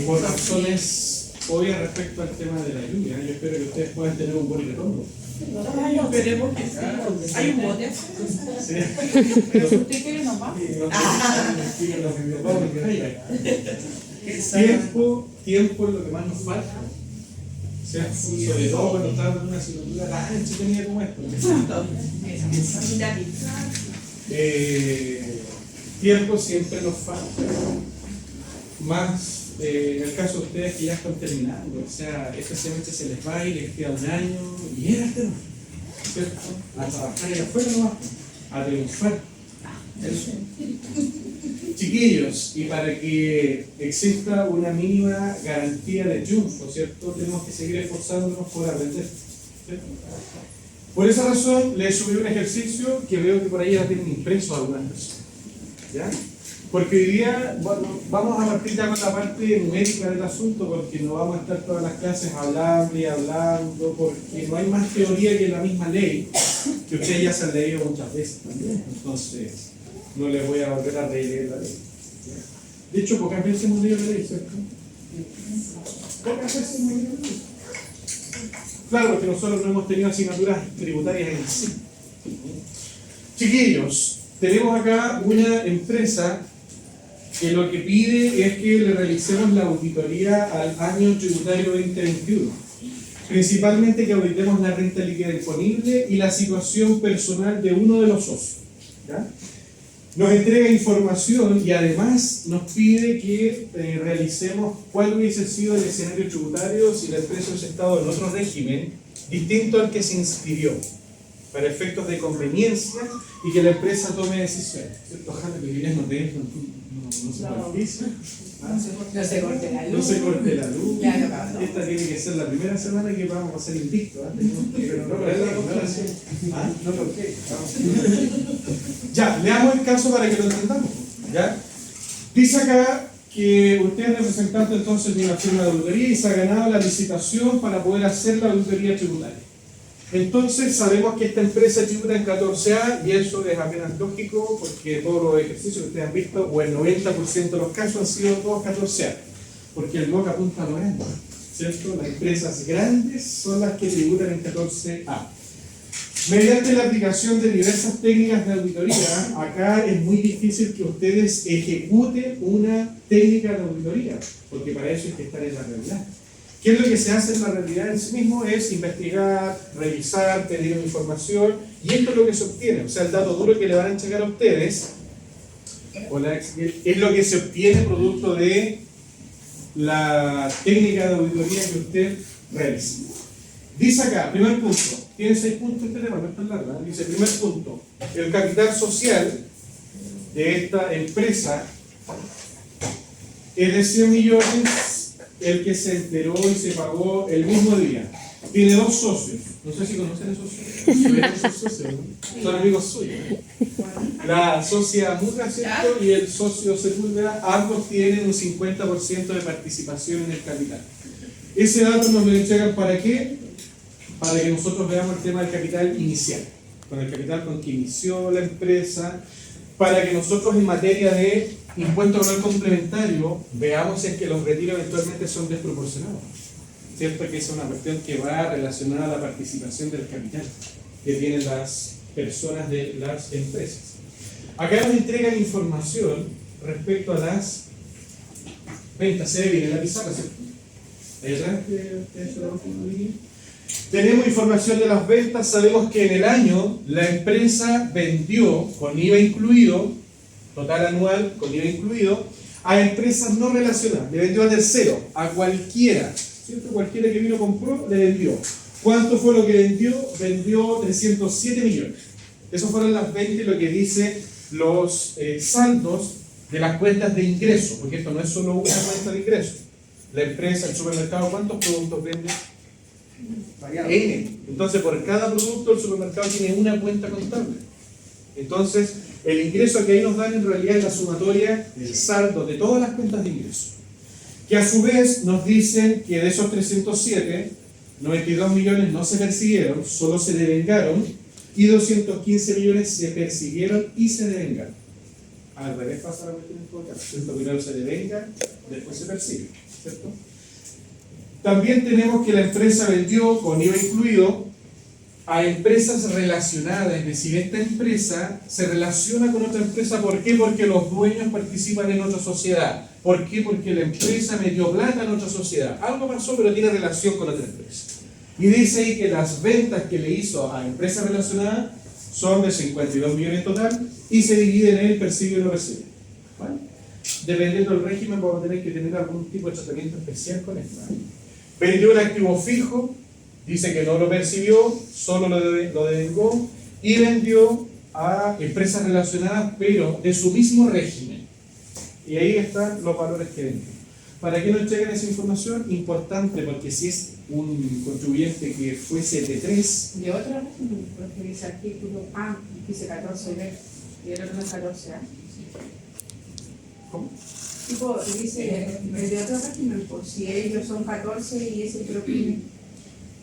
Por razones obvias respecto al tema de la lluvia. Yo espero que ustedes puedan tener un buen retorno. Esperemos que sí. Hay un bote. Sí. Pero si usted quiere nomás. Tiempo es lo que más nos falta. ¿Cierto? Sobre todo cuando estamos en una asignatura tan entretenida como esta. Tiempo siempre nos falta. Más en el caso de ustedes que ya están terminando, o sea, este semestre se les va y les queda un año y era el tema, ¿cierto? A trabajar allá afuera nomás, a triunfar. Eso. Chiquillos, y para que exista una mínima garantía de triunfo, ¿cierto? Tenemos que seguir esforzándonos por aprender, ¿cierto? Por esa razón les subí un ejercicio que veo que por ahí ya tienen impreso algunas personas, ¿ya? Porque hoy día, bueno, vamos a partir ya con la parte numérica del asunto, porque no vamos a estar todas las clases hablando y hablando, porque no hay más teoría que la misma ley, que ustedes ya se han leído muchas veces también. Entonces, no les voy a volver a releer la ley. De hecho, pocas veces hemos leído la ley, ¿cierto? Pocas veces hemos leído la ley. Claro, porque nosotros no hemos tenido asignaturas tributarias en sí. Chiquillos, tenemos acá una empresa que lo que pide es que le realicemos la auditoría al año tributario 2021. Principalmente que auditemos la renta líquida disponible y la situación personal de uno de los socios, ¿ya? Nos entrega información y además nos pide que realicemos cuál hubiese sido el escenario tributario si la empresa hubiese estado en otro régimen distinto al que se inscribió, para efectos de conveniencia y que la empresa tome decisiones. Ojalá que Guillermo no se paralice, No se corte la luz. no se corte la luz. Ya, no. Esta tiene que ser la primera semana que vamos a pasar invicto. Pero no perder la constelación. No toqué. Ya, leamos el caso para que lo entendamos. ¿Ya? Dice acá que usted es representante entonces de una firma de auditoría y se ha ganado la licitación para poder hacer la auditoría tributaria. Entonces sabemos que esta empresa tributa en 14A y eso es apenas lógico porque todos los ejercicios que ustedes han visto, o el 90% de los casos han sido todos 14A, porque el BOC apunta a lo grande, ¿cierto? Las empresas grandes son las que tributan en 14A. Mediante la aplicación de diversas técnicas de auditoría, acá es muy difícil que ustedes ejecuten una técnica de auditoría, porque para eso hay que estar en la realidad. ¿Qué es lo que se hace en la realidad en sí mismo? Es investigar, revisar, pedir información, y esto es lo que se obtiene. O sea, el dato duro que le van a entregar a ustedes es lo que se obtiene producto de la técnica de auditoría que usted realiza. Dice acá, primer punto, tiene 6 puntos este tema, no es tan largo, ¿eh? Dice, primer punto, el capital social de esta empresa es de 100 millones, el que se enteró y se pagó el mismo día. Tiene 2 socios. No sé si conocen esos socios. Son amigos suyos. La socia Mutra, ¿cierto? Y el socio Sepúlveda, ambos tienen un 50% de participación en el capital. Ese dato nos lo entregan ¿para qué? Para que nosotros veamos el tema del capital inicial. Con el capital con que inició la empresa, para que nosotros en materia de impuesto anual complementario veamos si es que los retiros eventualmente son desproporcionados. ¿Cierto? Que es una cuestión que va relacionada a la participación del capital que tienen las personas de las empresas. Acá nos entregan información respecto a las ventas. Se ve bien en la pizarra, ¿cierto? Ahí atrás, tenemos información de las ventas. Sabemos que en el año la empresa vendió, con IVA incluido, total anual con IVA incluido, a empresas no relacionadas. Le vendió a tercero, a cualquiera, ¿cierto? Cualquiera que vino compró, le vendió. ¿Cuánto fue lo que vendió? Vendió 307 millones. Eso fueron las ventas, lo que dice los saldos de las cuentas de ingreso, porque esto no es solo una cuenta de ingreso. La empresa, el supermercado, ¿cuántos productos vende? N. Entonces, por cada producto, el supermercado tiene una cuenta contable. Entonces, el ingreso que ahí nos dan en realidad es la sumatoria del saldo de todas las cuentas de ingreso. Que a su vez nos dicen que de esos 307, 92 millones no se persiguieron, solo se devengaron, y 215 millones se persiguieron y se devengaron. Al revés pasa la cuestión en todo caso. Primero se devenga después se percibe, ¿cierto? También tenemos que la empresa vendió con IVA incluido a empresas relacionadas, es decir, esta empresa se relaciona con otra empresa. ¿Por qué? Porque los dueños participan en otra sociedad. ¿Por qué? Porque la empresa metió plata en otra sociedad. Algo pasó, pero tiene relación con otra empresa. Y dice ahí que las ventas que le hizo a empresas relacionadas son de 52 millones en total y se dividen en el percibe y no recibe. ¿Vale? Dependiendo del régimen, vamos a tener que tener algún tipo de tratamiento especial con esto. ¿Vale? Vendió un activo fijo, dice que no lo percibió, solo lo devengó y vendió a empresas relacionadas, pero de su mismo régimen. Y ahí están los valores que vendió. ¿Para qué nos entregan esa información? Importante, porque si es un contribuyente que fuese de 3, De otro régimen, porque dice artículo A, dice 14B, y el otro no es 14A. ¿cómo? Tipo, dice, de otro régimen, por si ellos son 14 y ese propio.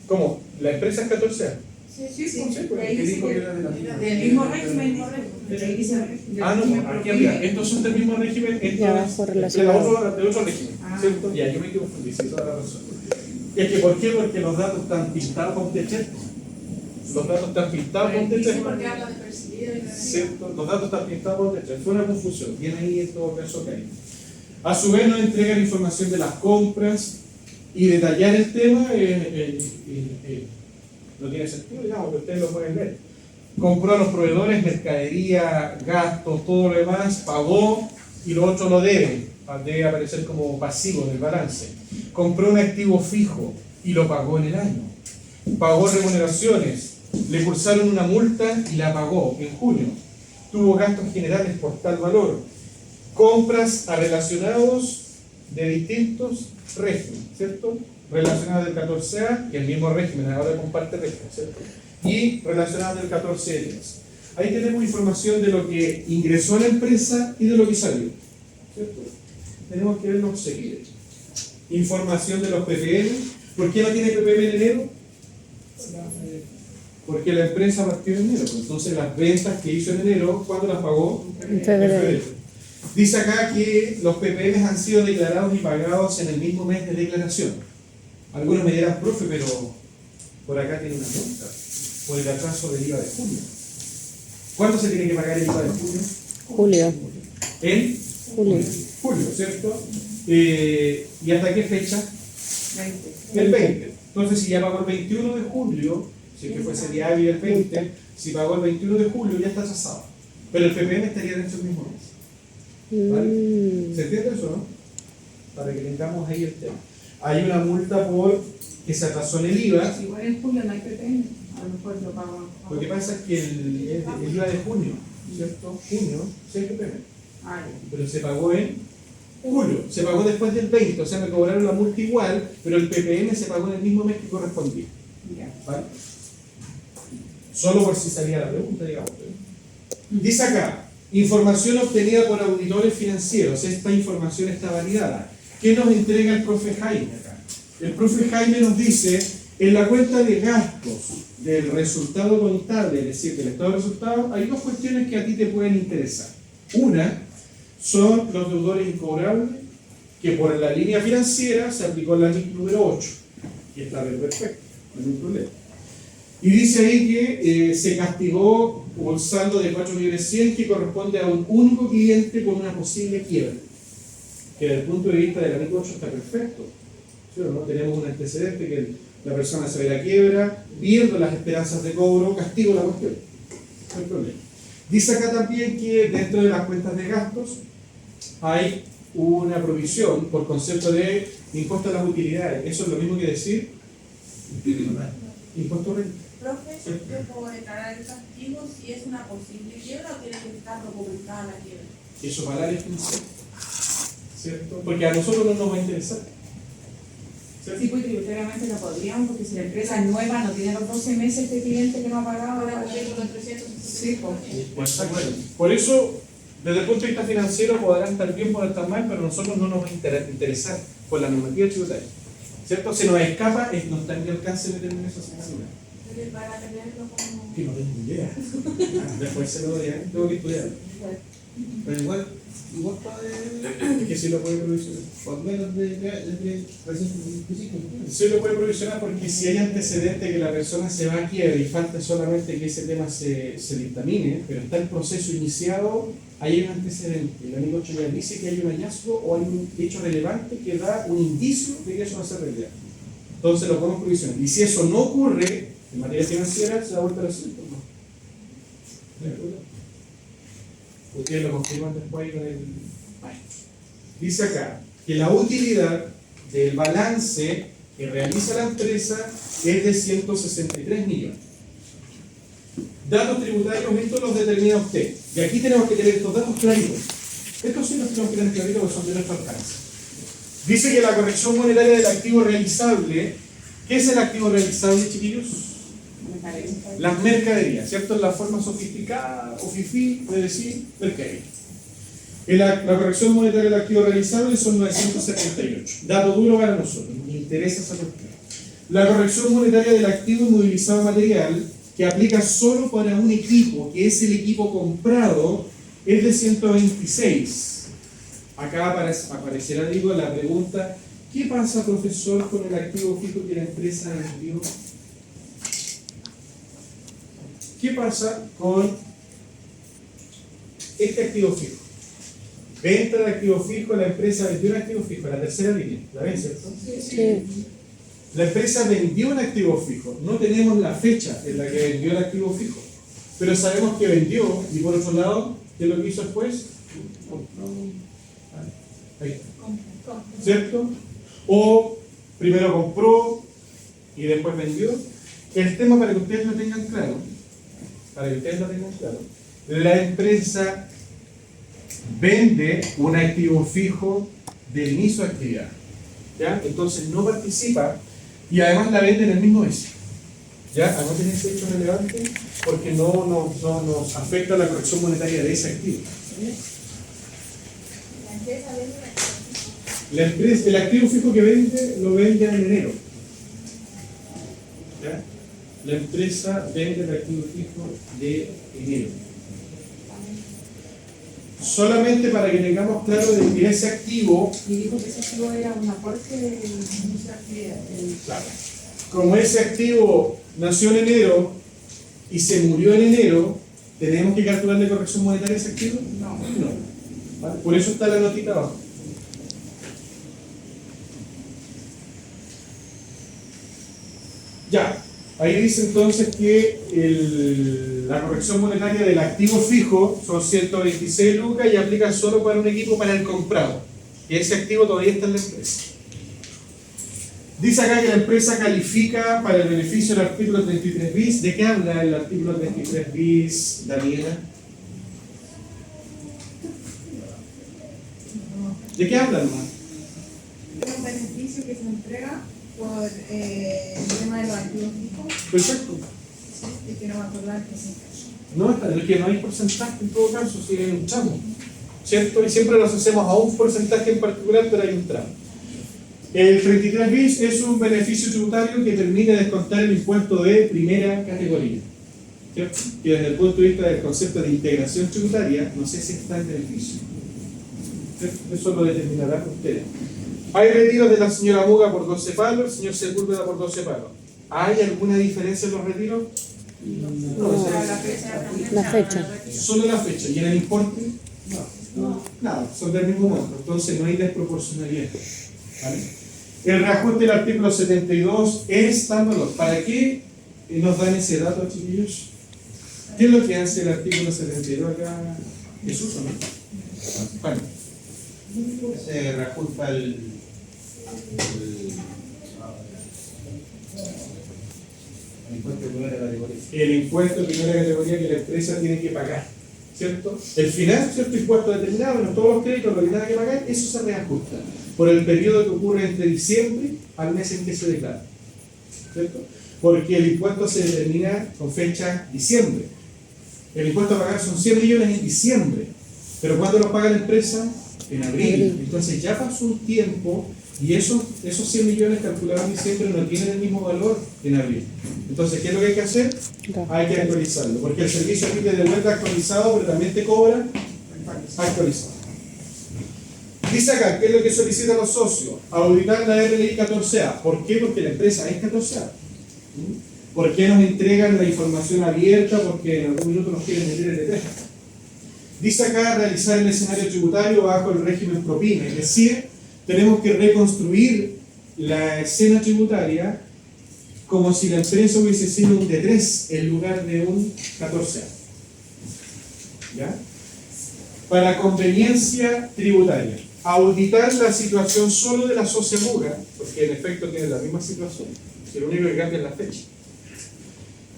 ¿Cómo? ¿La empresa es 14A? Sí, porque ahí dice dijo que que era de la- del mismo régimen, pero ahí dice del Ah, régimen no, aquí propio. arriba. Estos son del mismo régimen, estos Y abajo de relacionado. otro régimen, Ah. ¿cierto? Ya, yo me confundí, sí, toda la razón. Es que, ¿por qué? Porque los datos están pintados con techet. Los datos están pintados con techet. Porque habla de percibido y de ¿Cierto? Los datos están pintados con techet. Fue una confusión. Bien ahí en todo caso que hay. A su vez nos entregan información de las compras y detallar el tema no tiene sentido, digamos, que ustedes lo pueden ver. Compró a los proveedores, mercadería, gastos, todo lo demás, pagó y lo otro lo debe. Debe aparecer como pasivo en el balance. Compró un activo fijo y lo pagó en el año. Pagó remuneraciones, le cursaron una multa y la pagó en junio. Tuvo gastos generales por tal valor. Compras a relacionados de distintos regímenes, ¿cierto? Relacionados del 14A y el mismo régimen, ahora comparte régimen, ¿cierto? Y relacionados del 14E3. Ahí tenemos información de lo que ingresó a la empresa y de lo que salió, ¿cierto? Tenemos que verlos seguidos. Información de los PPM. ¿Por qué no tiene PPM en enero? Porque la empresa partió en enero. Entonces las ventas que hizo en enero, ¿cuándo las pagó? En febrero. Dice acá que los PPM han sido declarados y pagados en el mismo mes de declaración. Algunos me dirán, profe, pero por acá tiene una multa por el atraso del IVA de junio. ¿Cuándo se tiene que pagar el IVA de junio? Julio. En Julio. julio, ¿cierto? ¿Y hasta qué fecha? 20. El 20. Entonces, si ya pagó el 21 de julio, si es que fuese día hábil el 20, si pagó el 21 de julio, ya está atrasado. Pero el PPM estaría dentro del mismo mes. ¿Vale? ¿Se entiende eso, no? Para que tengamos ahí el tema. Hay una multa por que se atrasó en el IVA. Igual en julio no hay PPM, a lo mejor lo pago. Lo que pasa es que el IVA de junio, ¿cierto? Junio, sí hay PPM. Ah, Pero se pagó en julio, se pagó después del 20, o sea, me cobraron la multa igual, pero el PPM se pagó en el mismo mes que correspondía. ya. ¿Vale? Solo por si salía la pregunta, digamos. Dice acá, información obtenida por auditores financieros. Esta información está validada. ¿Qué nos entrega el profe Jaime acá? El profe Jaime nos dice, en la cuenta de gastos del resultado contable, es decir, del estado de resultados, hay dos cuestiones que a ti te pueden interesar. Una, son los deudores incobrables, que por la línea financiera se aplicó la NIC número 8, y está perfecto, no hay ningún problema. Y dice ahí que se castigó un saldo de 4.100.000 que corresponde a un único cliente con una posible quiebra. Que desde el punto de vista de la NIC 8 está perfecto. ¿Sí o no? Tenemos un antecedente que la persona se ve la quiebra, pierdo las esperanzas de cobro, castigo la cuestión. No hay problema. Dice acá también que dentro de las cuentas de gastos hay una provisión por concepto de impuesto a las utilidades. ¿Eso es lo mismo que decir? Impuesto a renta. Profe, yo puedo declarar el castigo si es una posible quiebra o tiene que estar documentada la quiebra. Eso para la definición, ¿cierto? Porque a nosotros no nos va a interesar. ¿Cierto? Sí, pues tributariamente no podríamos, porque si la empresa es nueva, no tiene los 12 meses este cliente que no ha pagado. Ahora cumplir con los 300. Sí, pues. Por eso, desde el punto de vista financiero, podrán estar bien, podrán estar mal, pero a nosotros no nos va a interesar por la normativa tributaria. ¿Cierto? Se nos escapa, no está en mi alcance meterme en esa situación. Entonces, para tenerlo como... Que no tengo idea. Después se lo diré, tengo que estudiar. Pero igual puede, Es que sí lo puede provisionar. por menos de 325. Sí lo puede provisionar porque si hay antecedente que la persona se va a quiebra y falta solamente que ese tema se dictamine, pero está el proceso iniciado, hay un antecedente. El amigo Choyán dice que hay un hallazgo o hay un hecho relevante que da un indicio de que eso va a ser realidad. Entonces lo podemos provisionar. Y si eso no ocurre en materia financiera, se da vuelta a la siguiente. Ustedes lo confirman después ahí con el maestro. Dice acá que la utilidad del balance que realiza la empresa es de 163 millones. Datos tributarios, estos los determina usted. Y aquí tenemos que tener estos datos claritos. Estos sí los tenemos que tener claritos porque son de nuestro alcance. Dice que la corrección monetaria del activo realizable, ¿qué es el activo realizable, chiquillos? Las mercaderías, ¿cierto? En la forma sofisticada o fifí de decir mercadería. La corrección monetaria del activo realizable son 978. Dato duro para nosotros, nos interesa esa cuestión. La corrección monetaria del activo inmovilizado material, que aplica solo para un equipo, que es el equipo comprado, es de 126. Acá aparecerá, digo, la pregunta: ¿qué pasa, profesor, con el activo fijo que la empresa vendió? ¿Qué pasa con este activo fijo? Venta de activo fijo, la empresa vendió un activo fijo, la tercera línea, ¿la ven, cierto? Sí. La empresa vendió un activo fijo, no tenemos la fecha en la que vendió el activo fijo, pero sabemos que vendió, y por otro lado, ¿qué es lo que hizo después? Ahí está. ¿Cierto? O primero compró y después vendió. El tema, para que ustedes lo tengan claro, la empresa vende un activo fijo del inicio de actividad, ¿ya? Entonces no participa y además la vende en el mismo mes, ¿ya? Anoten ese hecho relevante porque no nos afecta la corrección monetaria de ese activo. La empresa, el activo fijo que vende, lo vende en enero, ¿ya? La empresa vende el activo fijo de enero. Solamente para que tengamos claro de que ese activo, Y dijo que ese activo era un aporte de nuestra actividad. claro, como ese activo nació en enero y se murió en enero, ¿tenemos que calcularle corrección monetaria a ese activo? No. No. ¿Vale? Por eso está la notita abajo. Ya, ahí dice entonces que la corrección monetaria del activo fijo son 126 lucas y aplica solo para un equipo para el comprado. Y ese activo todavía está en la empresa. Dice acá que la empresa califica para el beneficio del artículo 33 bis. ¿De qué habla el artículo 33 bis, Daniela? ¿De qué habla, hermano? Es un beneficio que se entrega por el tema de los activos fijos. Perfecto. Es que no me acuerdo el porcentaje. No, es que no hay porcentaje en todo caso, si hay un tramo, ¿cierto? Y siempre los hacemos a un porcentaje en particular, pero hay un tramo. El 33 bis es un beneficio tributario que permite descontar el impuesto de primera categoría, ¿cierto? Que desde el punto de vista del concepto de integración tributaria, no sé si está en beneficio, ¿cierto? Eso lo determinarán ustedes. Hay retiros de la señora Muga por 12 palos, el señor Sepúlveda por 12 palos. ¿Hay alguna diferencia en los retiros? No, Pero esa la es- fecha también La se fecha. habla de retiro. solo la fecha. ¿Y en el importe? No. Nada, son del mismo monto, entonces no hay desproporcionalidad. ¿Vale? El reajuste del artículo 72 es tal valor. ¿Para qué nos dan ese dato, chiquillos? ¿Qué es lo que hace el artículo 72 acá? Jesús, ¿o no? Bueno, Se reajusta el impuesto de primera categoría. el impuesto de primera categoría que la empresa tiene que pagar, ¿cierto? El final, ¿cierto? Impuesto determinado, en todos los créditos, lo que tenga que pagar, eso se reajusta por el periodo que ocurre entre diciembre al mes en que se declara, ¿cierto? Porque el impuesto se determina con fecha diciembre. El impuesto a pagar son 100 millones en diciembre, pero ¿cuándo lo paga la empresa? En abril. Entonces ya pasó un tiempo y esos 100 millones calculados en diciembre no tienen el mismo valor en abril. Entonces, ¿qué es lo que hay que hacer? Hay que actualizarlo, porque el servicio aquí te devuelve actualizado, pero también te cobra actualizado. Dice acá, ¿qué es lo que solicitan los socios? Auditar la RLI 14A. ¿Por qué? Porque la empresa es 14A. ¿Por qué nos entregan la información abierta? Porque en algún minuto nos quieren meter el detrás. Dice acá, realizar el escenario tributario bajo el régimen propina. Es decir, tenemos que reconstruir la escena tributaria como si la empresa hubiese sido un D3 en lugar de un 14A. ¿Ya? Para conveniencia tributaria. Auditar la situación solo de la socia Muga, porque en efecto tiene la misma situación, que lo único que cambia es la fecha.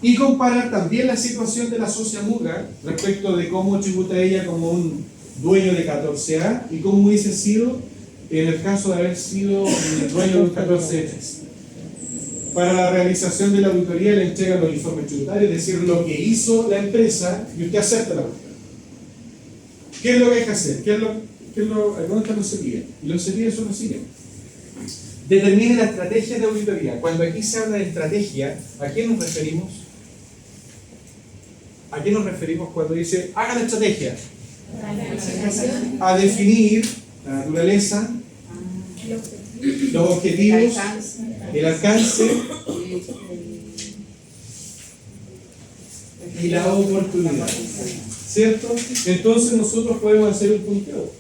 Y comparar también la situación de la socia Muga respecto de cómo tributa ella como un dueño de 14A y cómo hubiese sido en el caso de haber sido el dueño de un 14A. Para la realización de la auditoría le entregan los informes tributarios, es decir, lo que hizo la empresa y usted acepta la auditoría. ¿Qué es lo que hay que hacer? ¿Dónde están los CEPIA? Y los CEPIA son los siguientes. Determine la estrategia de auditoría. Cuando aquí se habla de estrategia, ¿a qué nos referimos? ¿A qué nos referimos cuando dice, haga la estrategia? A definir la naturaleza, los objetivos, el alcance y la oportunidad. ¿Cierto? Entonces nosotros podemos hacer un punteo.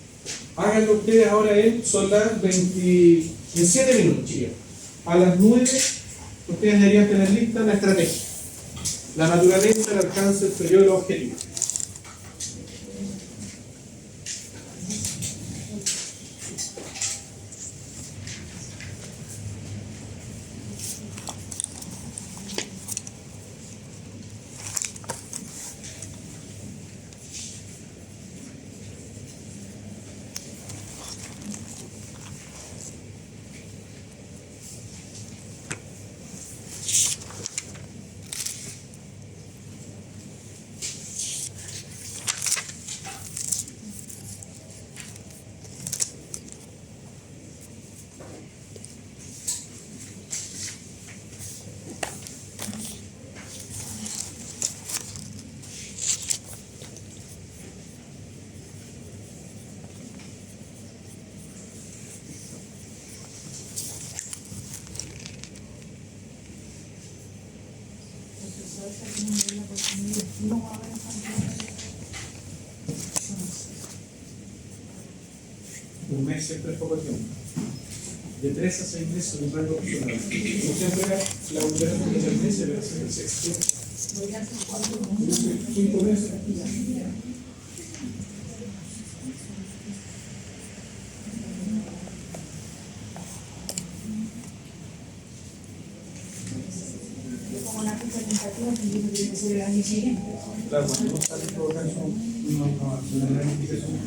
Háganlo ustedes ahora, son las 27 minutos, chicos. A las 9 ustedes deberían tener lista la estrategia. La naturaleza, el alcance, el periodo y los objetivos. Un mes siempre es poco tiempo. De 3 a 6 meses un rango personal. No siempre la auditoría de 3 meses, pero siempre se extiende. 5 meses. Claro, cuando no sale todo caso, una gran indicación.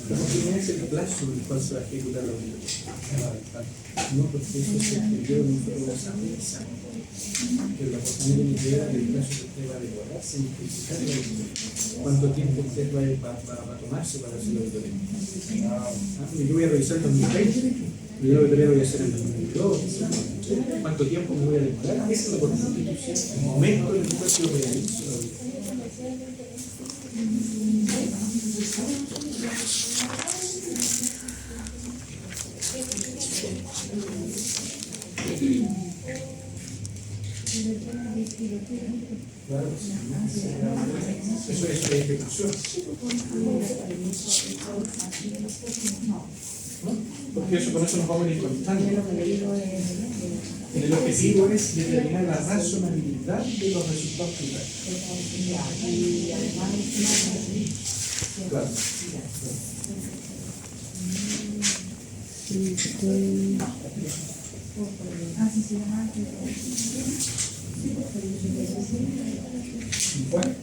No es el plazo en el cual se va a ejecutar la auditoría. No, porque eso se escribió en un programa que la oportunidad de idea del plazo que usted va a demorar sin justificar la auditoría. ¿Cuánto tiempo usted va a tomarse para hacer la auditoría? Yo voy a revisar el 2020, yo la auditoría lo voy a hacer en el 2022. ¿Cuánto tiempo me voy a demorar? Esa es la oportunidad. El momento en el cual yo realizo la auditoría. Claro, eso es la ejecución. ¿No? Porque eso, con eso nos vamos a ir contando. El objetivo es determinar la razonabilidad de los resultados finales. Claro. Bueno.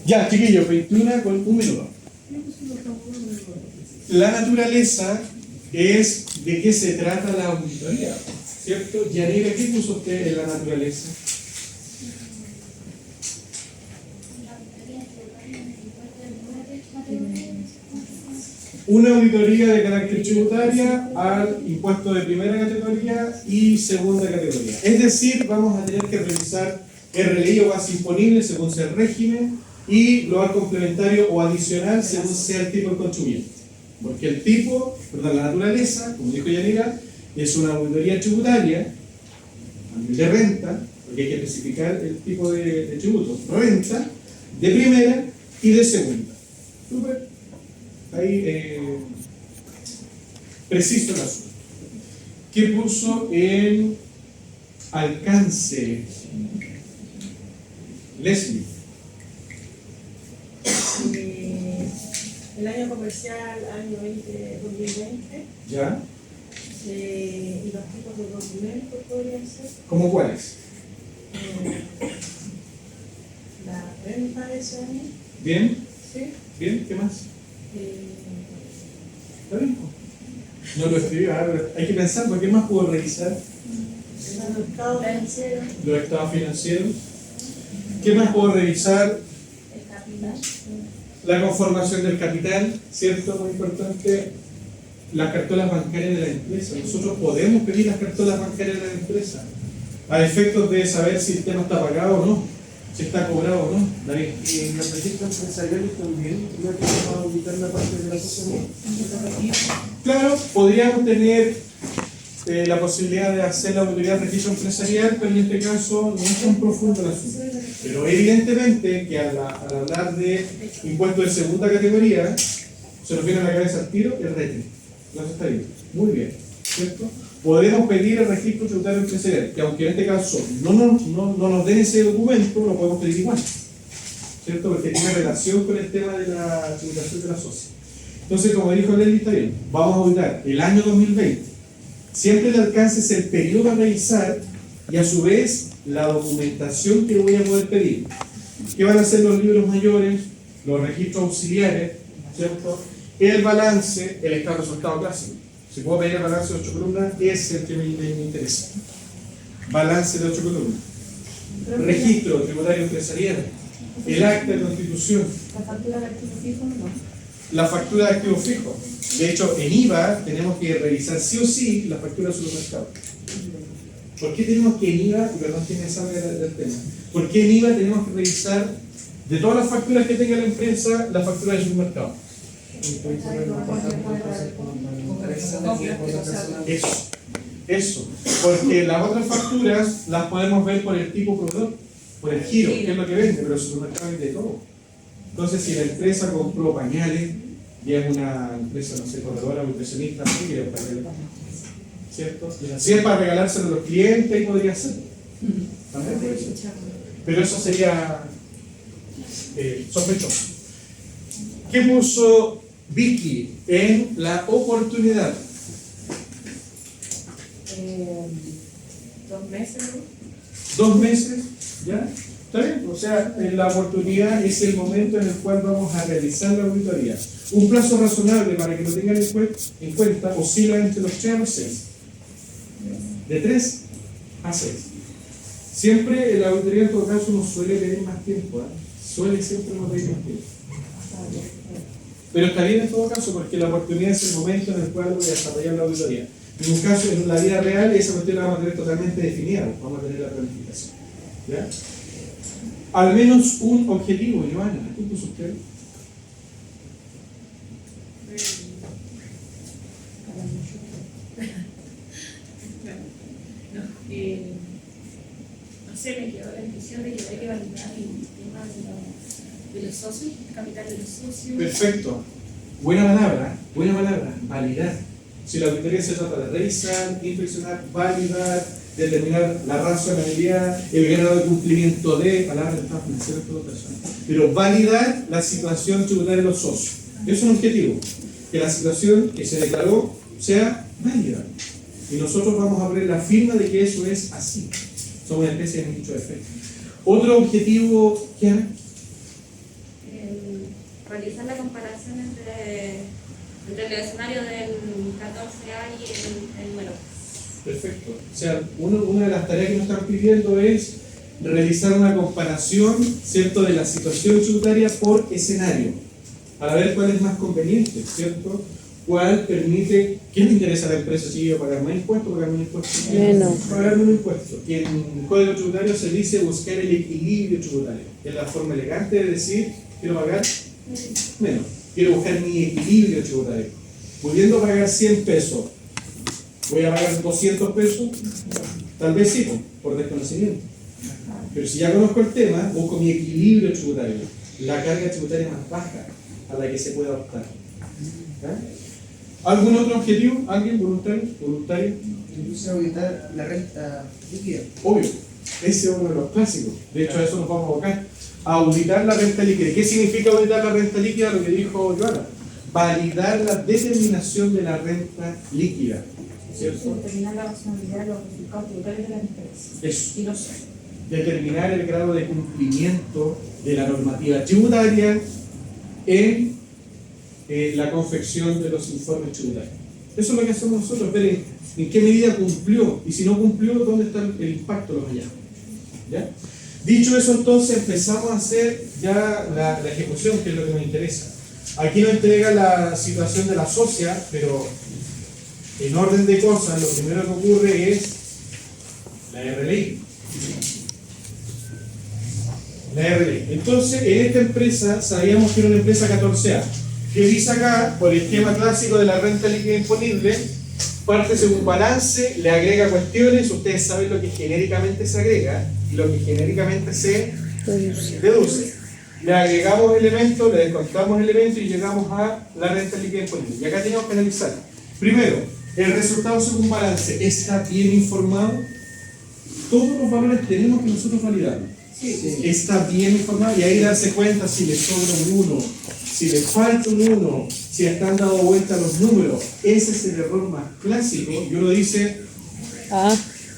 Ya, chiquillos, 21 con un minuto. La naturaleza es de qué se trata la auditoría, ¿cierto? Yanira, ¿qué puso usted en la naturaleza? Una auditoría de carácter tributaria al impuesto de primera categoría y segunda categoría. Es decir, vamos a tener que revisar RLI o base imponible según sea el régimen y global complementario o adicional según sea el tipo de contribuyente. Porque el tipo, perdón, la naturaleza, como dijo Yanira, es una auditoría tributaria de renta, porque hay que especificar el tipo de tributo, renta, de primera y de segunda. Súper. Ahí preciso el asunto. ¿Qué puso en alcance? Leslie. El año comercial, año 2020, ¿Ya? y los tipos de documentos podrían ser ¿Cómo cuáles? la renta de ese año, ¿Bien? ¿sí? ¿Bien? ¿Qué más? ¿Está bien? No lo escribí, ahora hay que pensar, ¿por qué más puedo revisar? El estado financiero, Los estados financieros. ¿Qué más puedo revisar? El capital. La conformación del capital, ¿cierto? Muy importante. Las cartolas bancarias de la empresa. Nosotros podemos pedir las cartolas bancarias de la empresa a efectos de saber si el tema está pagado o no, si está cobrado o no. David. Y en los registros empresariales también, no tenemos que auditar la parte de la sociedad. Claro, podríamos tener la posibilidad de hacer la auditoría del registro empresarial, pero en este caso no es tan profundo el asunto. Pero evidentemente que al hablar de impuestos de segunda categoría, se nos viene a la cabeza al tiro el RETE. ¿No se está bien? Muy bien, ¿cierto? Podemos pedir el registro tributario empresarial, que aunque en este caso no nos den ese documento, lo podemos pedir igual, ¿cierto? Porque tiene relación con el tema de la tributación de la sociedad. Entonces, como dijo Leslie, está bien, vamos a auditar el año 2020. Siempre el alcance es el periodo a revisar y a su vez la documentación que voy a poder pedir. ¿Qué van a ser los libros mayores, los registros auxiliares, ¿cierto? El balance, el estado de resultado clásico. Si puedo pedir el balance de 8 columnas, es el que me interesa. Balance de 8 columnas. Registro tributario empresarial. El acta de constitución. La factura de activo fijo no. La factura de activo fijo. De hecho, en IVA tenemos que revisar sí o sí la factura de supermercado. ¿Por qué tenemos que en IVA, y perdón que me salga del tema, por qué en IVA tenemos que revisar de todas las facturas que tenga la empresa, la factura de supermercado? Eso, porque las otras facturas las podemos ver por el tipo proveedor, por el giro, que es lo que vende, pero el supermercado vende todo. Entonces, si la empresa compró pañales, y es una empresa, no sé, corredora o impresionista, no quiere pagarle, ¿cierto? Si es para regalárselo a los clientes, ahí podría ser. También puede ser. Pero eso sería sospechoso. ¿Qué puso Vicky en la oportunidad? 2 meses, ¿no? 2 meses, ¿ya? ¿Está bien? O sea, la oportunidad es el momento en el cual vamos a realizar la auditoría. Un plazo razonable para que lo tengan en cuenta oscila entre los 3 a los 6. De 3 a 6. Siempre en la auditoría en todo caso uno suele pedir más tiempo, suele siempre uno pedir más tiempo. Pero está bien en todo caso porque la oportunidad es el momento en el cual voy a desarrollar la auditoría. En un caso, en la vida real, esa cuestión la vamos a tener totalmente definida, vamos a tener la planificación. ¿Ya? Al menos un objetivo, Joana, ¿qué puso usted? No sé, me quedó la impresión de que hay que validar el tema de los socios, el capital de los socios. Perfecto. Buena palabra, validar. Si la auditoría se trata de revisar, inspeccionar, validar, determinar la razonabilidad, el grado de cumplimiento de palabras del Estado financiero de toda persona. Pero validar la situación tributaria de los socios. Es un objetivo. Que la situación que se declaró sea válida. Y nosotros vamos a poner la firma de que eso es así. Somos una especie de dicho de fe. Otro objetivo, ¿qué? Realizar la comparación entre el escenario del 14A y el número. Perfecto. O sea, una de las tareas que nos están pidiendo es realizar una comparación, ¿cierto?, de la situación tributaria por escenario, para ver cuál es más conveniente, ¿cierto? ¿Cuál permite, qué le interesa a la empresa si iba a pagar más impuestos o pagar menos impuestos? Menos. Pagar menos impuestos. Y en el Código Tributario se dice buscar el equilibrio tributario. Es la forma elegante de decir, quiero pagar menos. Quiero buscar mi equilibrio tributario. Pudiendo pagar 100 pesos, ¿voy a pagar 200 pesos? Tal vez sí, por desconocimiento. Pero si ya conozco el tema, busco mi equilibrio tributario, la carga tributaria más baja a la que se pueda optar. ¿Ya? ¿Algún otro objetivo? ¿Alguien voluntario? Incluso auditar la renta líquida. Obvio, ese es uno de los clásicos. De hecho, a eso nos vamos a abocar. Auditar la renta líquida. ¿Qué significa auditar la renta líquida? Lo que dijo Joana. Validar la determinación de la renta líquida. ¿Cierto? Determinar la razonabilidad de los resultados tributarios de la empresa. Eso. Y no sé. Determinar el grado de cumplimiento de la normativa tributaria en la confección de los informes tributarios. Eso es lo que hacemos nosotros, ver en qué medida cumplió y si no cumplió, dónde está el impacto de los hallazgos. ¿Ya? Dicho eso, entonces empezamos a hacer ya la ejecución, que es lo que nos interesa. Aquí nos entrega la situación de la socia, pero en orden de cosas, lo primero que ocurre es la RLI. La RLI. Entonces, en esta empresa sabíamos que era una empresa 14A. Que dice acá, por el esquema clásico de la renta líquida imponible, parte según balance, le agrega cuestiones, ustedes saben lo que genéricamente se agrega y lo que genéricamente se deduce. Le agregamos elementos, le descontamos elementos y llegamos a la renta líquida imponible. Y acá tenemos que analizar. Primero, el resultado según balance, ¿está bien informado? Todos los valores tenemos que nosotros validarlos. Está bien informado y ahí darse cuenta si le sobra un 1, si le falta un 1, si están dando vuelta los números. Ese es el error más clásico. Y uno dice,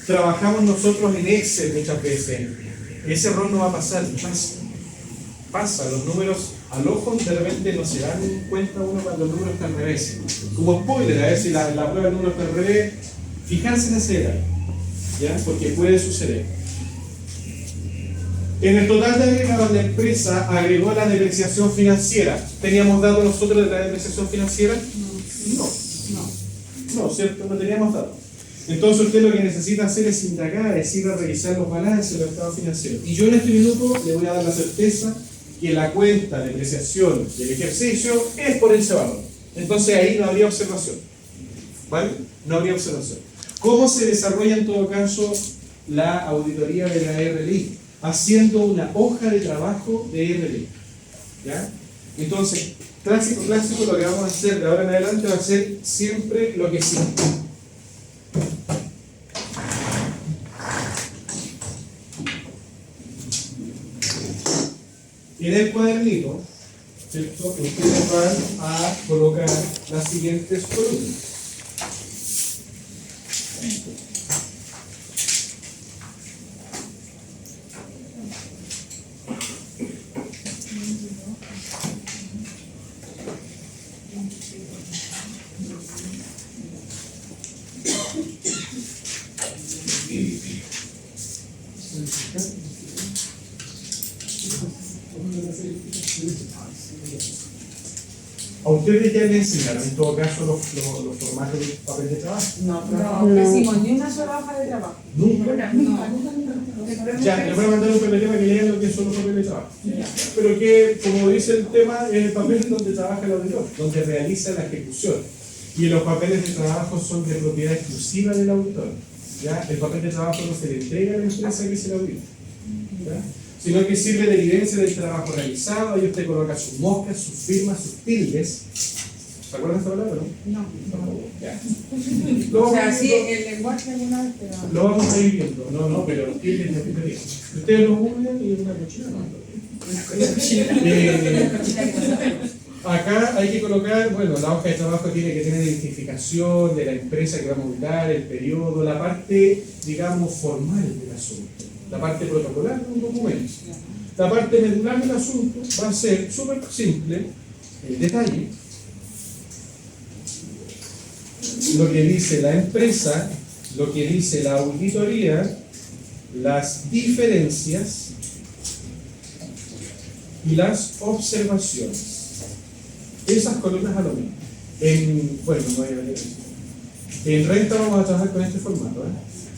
trabajamos nosotros en Excel muchas veces. Ese error no va a pasar, pasa. Los números al ojo de repente no se dan cuenta uno cuando los números están al revés. Como spoiler, a ver si la prueba del número está al revés, fijarse en ese detalle, ¿ya? Porque puede suceder. En el total de agregados, la empresa agregó la depreciación financiera. ¿Teníamos datos nosotros de la depreciación financiera? No, ¿cierto? No teníamos datos. Entonces usted lo que necesita hacer es indagar, es ir a revisar los balances, los estados financieros. Y yo en este minuto le voy a dar la certeza que la cuenta de depreciación del ejercicio es por ese valor. Entonces ahí no habría observación. ¿Vale? No habría observación. ¿Cómo se desarrolla en todo caso la auditoría de la RLI? Haciendo una hoja de trabajo de RLI. ¿Ya? Entonces, clásico, lo que vamos a hacer de ahora en adelante va a ser siempre lo que sigue. En el cuadernito, ¿cierto? Ustedes van a colocar las siguientes columnas. ¿A ustedes ya les enseñaron en todo caso los formatos de papel de trabajo? No hicimos ni una sola hoja de trabajo. Nunca. Ya, les voy a mandar un PPT para que lean lo que son los papeles de trabajo. Pero que, como dice el tema, es el papel donde trabaja el auditor, donde realiza la ejecución. Y los papeles de trabajo son de propiedad exclusiva del auditor. ¿Ya? El papel de trabajo no se le entrega a la empresa que se lo audita, sino que sirve de evidencia del trabajo realizado. Ahí usted coloca sus moscas, sus firmas, sus tildes. ¿Se acuerdan de esta palabra, no? No. Ya. O sea, sí, el lenguaje alguna vez, pero... Lo vamos a ir viendo. No, pero tildes no te digo. Ustedes lo googlean y es una cochina, ¿no? Acá hay que colocar, bueno, la hoja de trabajo tiene que tener identificación de la empresa que va a montar, el periodo, la parte, digamos, formal del asunto. La parte protocolar de un documento. La parte medular del asunto va a ser súper simple, el detalle, lo que dice la empresa, lo que dice la auditoría, las diferencias y las observaciones. Esas columnas a lo mismo. Bueno, no voy a ver eso. En renta vamos a trabajar con este formato,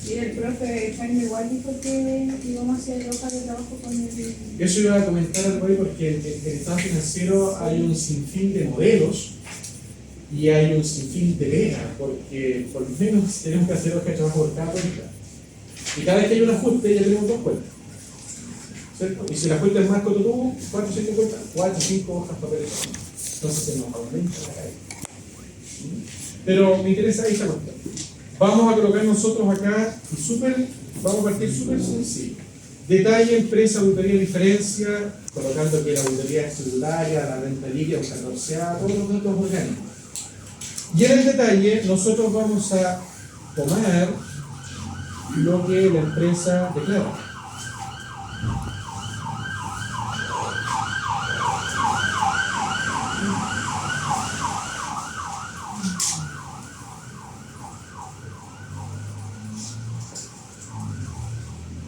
Y el profe Jaime igual dijo que íbamos a hacer hojas de trabajo con el... Eso iba a comentar algo ahí porque en el estado financiero hay un sinfín de modelos y hay un sinfín de veras, porque por lo menos tenemos que hacer hojas de trabajo por cada cuenta. Y cada vez que hay un ajuste ya tenemos dos cuentas. ¿Cierto? Y si la cuenta es más corto tuvo, 4 o 5 cuentas, 4 o 5 hojas de papel de trabajo. Entonces se nos aumenta la caída. Pero me interesa esta cuestión. Vamos a colocar nosotros acá, vamos a partir súper sencillo. Detalle, empresa, auditoría, diferencia, colocando que la auditoría es tributaria, la renta líquida, un 14A, todos los datos orgánicos. Y en el detalle, nosotros vamos a tomar lo que la empresa declara.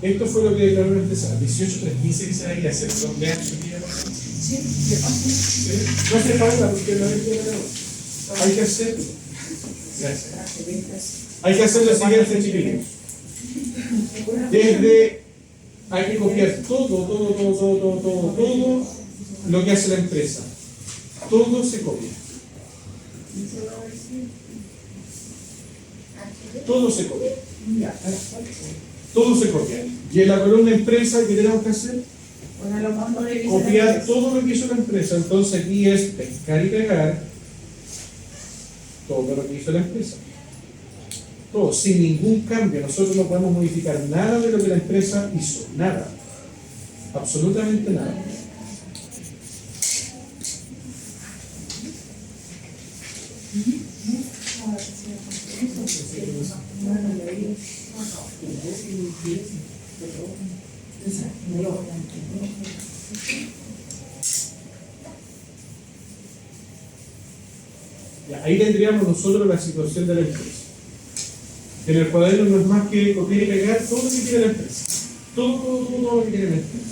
Esto fue lo que declaró la empresa, 18.315 que se ahí hacer. Vean su día. Sí, no se paga porque la ley no. Hay que hacer. Gracias. Hay que hacer lo siguiente, chiquillos. Hay que copiar todo lo que hace la empresa. Todo se copia. Todo se copia. Todo se copia. Y en la columna empresa, ¿qué tenemos que hacer? Copiar todo lo que hizo la empresa. Entonces aquí es pescar y pegar todo lo que hizo la empresa. Todo, sin ningún cambio. Nosotros no podemos modificar nada de lo que la empresa hizo. Nada. Absolutamente nada. Ya, ahí tendríamos nosotros la situación de la empresa. En el cuaderno no es más que copiar y pegar todo lo que tiene la empresa. Todo lo que tiene la empresa.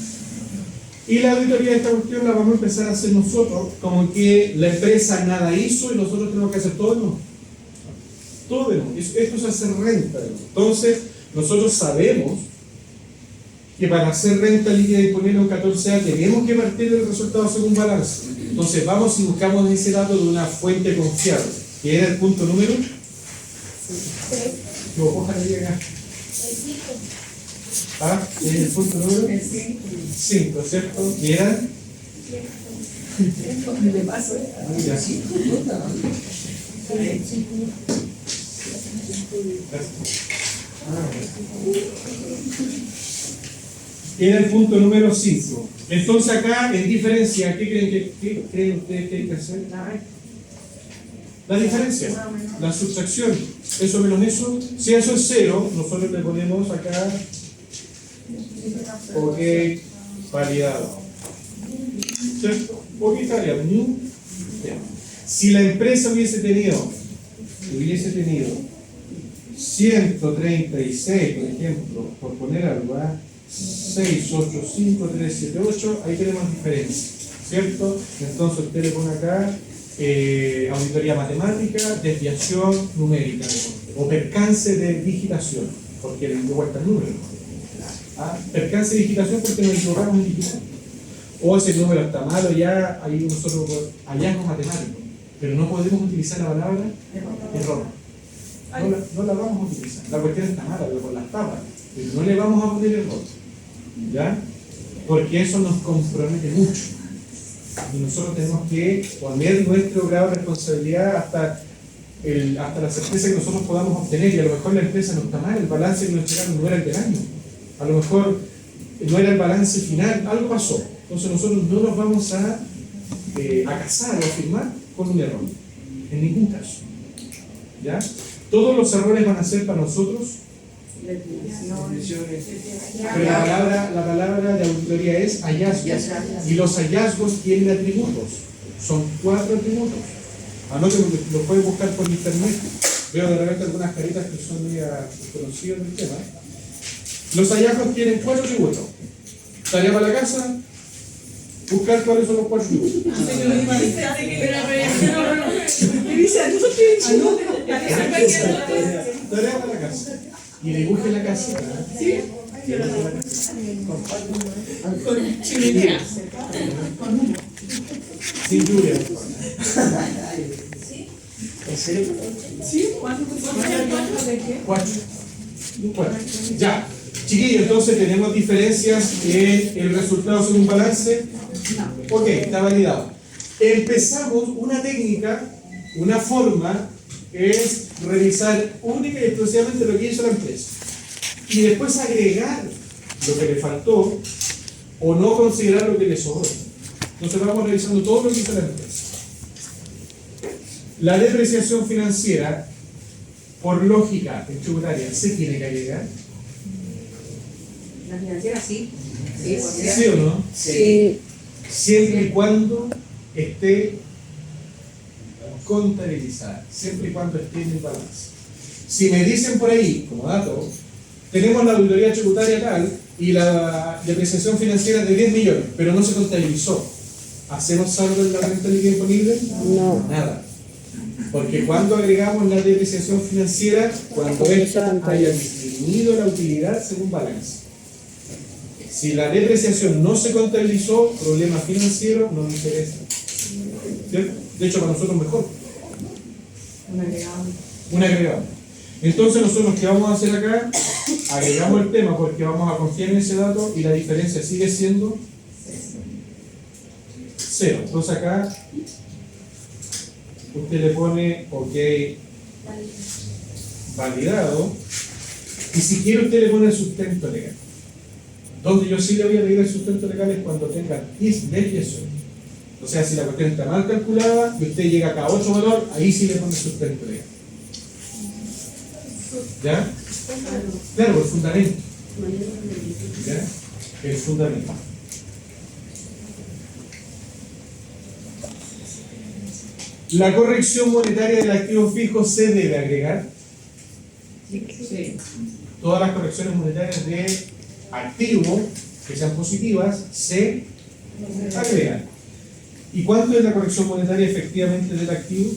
Y la auditoría de esta cuestión la vamos a empezar a hacer nosotros, como que la empresa nada hizo y nosotros tenemos que hacer todo de nuevo. Todo de nuevo. Esto es hacer renta de nuevo. Entonces, nosotros sabemos que para hacer renta líquida disponible en 14A tenemos que partir del resultado según balance. Entonces, vamos y buscamos ese dato de una fuente confiable, que era el punto número. Lo cojan ahí acá. Ah, es el punto número 5, ¿cierto? ¿Y era? Le paso. Ya. Era el punto número 5. Entonces acá, en diferencia, ¿qué creen ustedes que hay que hacer? La diferencia, la sustracción, eso menos eso. Si eso es 0, nosotros le ponemos acá OK, validado. ¿Cierto? OK, validado. Si la empresa hubiese tenido 136, por ejemplo, por poner algo, 6, 8, 5, 3, 7, 8, ahí tenemos diferencia, ¿cierto? Entonces usted le pone acá auditoría matemática, desviación numérica, o percance de digitación, porque le cuesta el número. Percance de digitación porque nos equivocamos en digitar. O si el número está malo, ya ahí nosotros hallazgos matemáticos, pero no podemos utilizar la palabra error. No la vamos a utilizar. La cuestión está mala, pero por las tapas. Pero no le vamos a poner error. ¿Ya? Porque eso nos compromete mucho. Y nosotros tenemos que poner nuestro grado de responsabilidad hasta la certeza que nosotros podamos obtener. Y a lo mejor la empresa no está mal, el balance que nos entregaron no era el del año. A lo mejor no era el balance final, algo pasó. Entonces nosotros no nos vamos a casar o a firmar con un error. En ningún caso. ¿Ya? Todos los errores van a ser para nosotros. Pero la palabra de auditoría es hallazgos. Y los hallazgos tienen atributos. Son 4 atributos. Anoten porque los pueden buscar por internet. Veo de repente algunas caritas que son muy conocidas del tema. Los hallazgos tienen 4 atributos. Tarea para la casa. Buscar cuáles son los 4 atributos. Tarea para la casa. Y dibuje la casa. ¿Sí? Con chimenea. Sin lluvia. ¿En serio? ¿Sí? ¿Cuántos de qué? 4. Ya. Chiquillos, entonces tenemos diferencias en el resultado según balance. Ok, está validado. Empezamos una técnica, una forma, es revisar única y exclusivamente lo que hizo la empresa. Y después agregar lo que le faltó o no considerar lo que le sobró. Entonces vamos revisando todo lo que hizo la empresa. La depreciación financiera, por lógica en tributaria, se tiene que agregar. La financiera sí. Sí, ¿Sí o no? Sí. Siempre y cuando esté contabilizada, siempre y cuando esté en el balance. Si me dicen por ahí, como dato, tenemos la auditoría tributaria tal y la depreciación financiera de 10 millones, pero no se contabilizó, ¿hacemos saldo en la renta líquida disponible? No. Nada. Porque cuando agregamos la depreciación financiera, cuando esta haya disminuido la utilidad según balance. Si la depreciación no se contabilizó, problema financiero no nos interesa. ¿Cierto? De hecho, para nosotros mejor. Un agregado. Entonces nosotros, ¿qué vamos a hacer acá? Agregamos el tema porque vamos a confiar en ese dato y la diferencia sigue siendo 0. Entonces acá usted le pone OK, validado, y si quiere usted le pone el sustento legal. Donde yo sí le voy a pedir el sustento legal es cuando tenga 10 eso. O sea, si la cuestión está mal calculada y usted llega a cada 8 valor, ahí sí le pone sustento legal. ¿Ya? Claro, el fundamento. ¿Ya? El fundamento. La corrección monetaria del activo fijo se debe agregar. Sí. Todas las correcciones monetarias de activo que sean positivas se agregan. ¿Y cuánto es la corrección monetaria efectivamente del activo?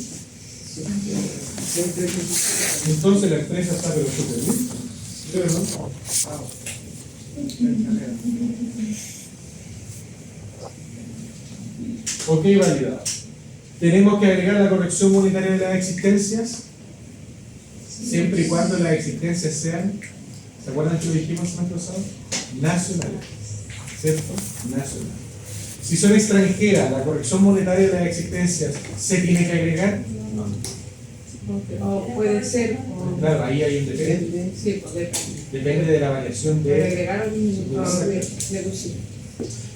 Entonces la empresa está pero súper bien. ¿Sí o no? Ok, validado. Tenemos que agregar la corrección monetaria de las existencias, siempre y cuando las existencias sean, ¿se acuerdan que lo dijimos el año pasado? Nacionales, ¿cierto? Nacionales. Si son extranjeras, la corrección monetaria de las existencias se tiene que agregar. O puede ser, o, Claro, ahí hay un depende. sí, pues depende. Depende de la variación De de. agregar o reducir.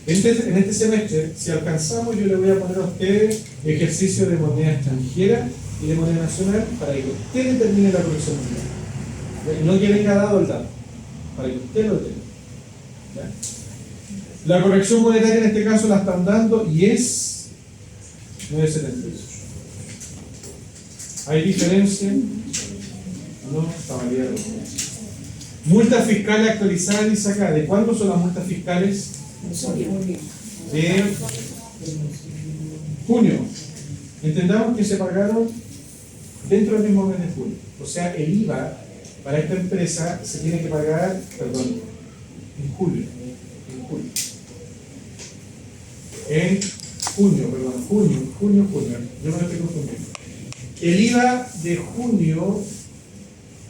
En este semestre, si alcanzamos, yo le voy a poner a ustedes ejercicio de moneda extranjera y de moneda nacional para que usted determine la corrección monetaria. No que venga dado el dato, para que usted lo determine. ¿Ya? La corrección monetaria en este caso la están dando y es 9.78. ¿Hay diferencia? No, está validado. Multas fiscales actualizadas, dice acá. ¿De cuándo son las multas fiscales? De junio. Entendamos que se pagaron dentro del mismo mes de julio. O sea, el IVA para esta empresa se tiene que pagar, perdón, en julio. En junio. Yo me lo estoy confundiendo. El IVA de junio,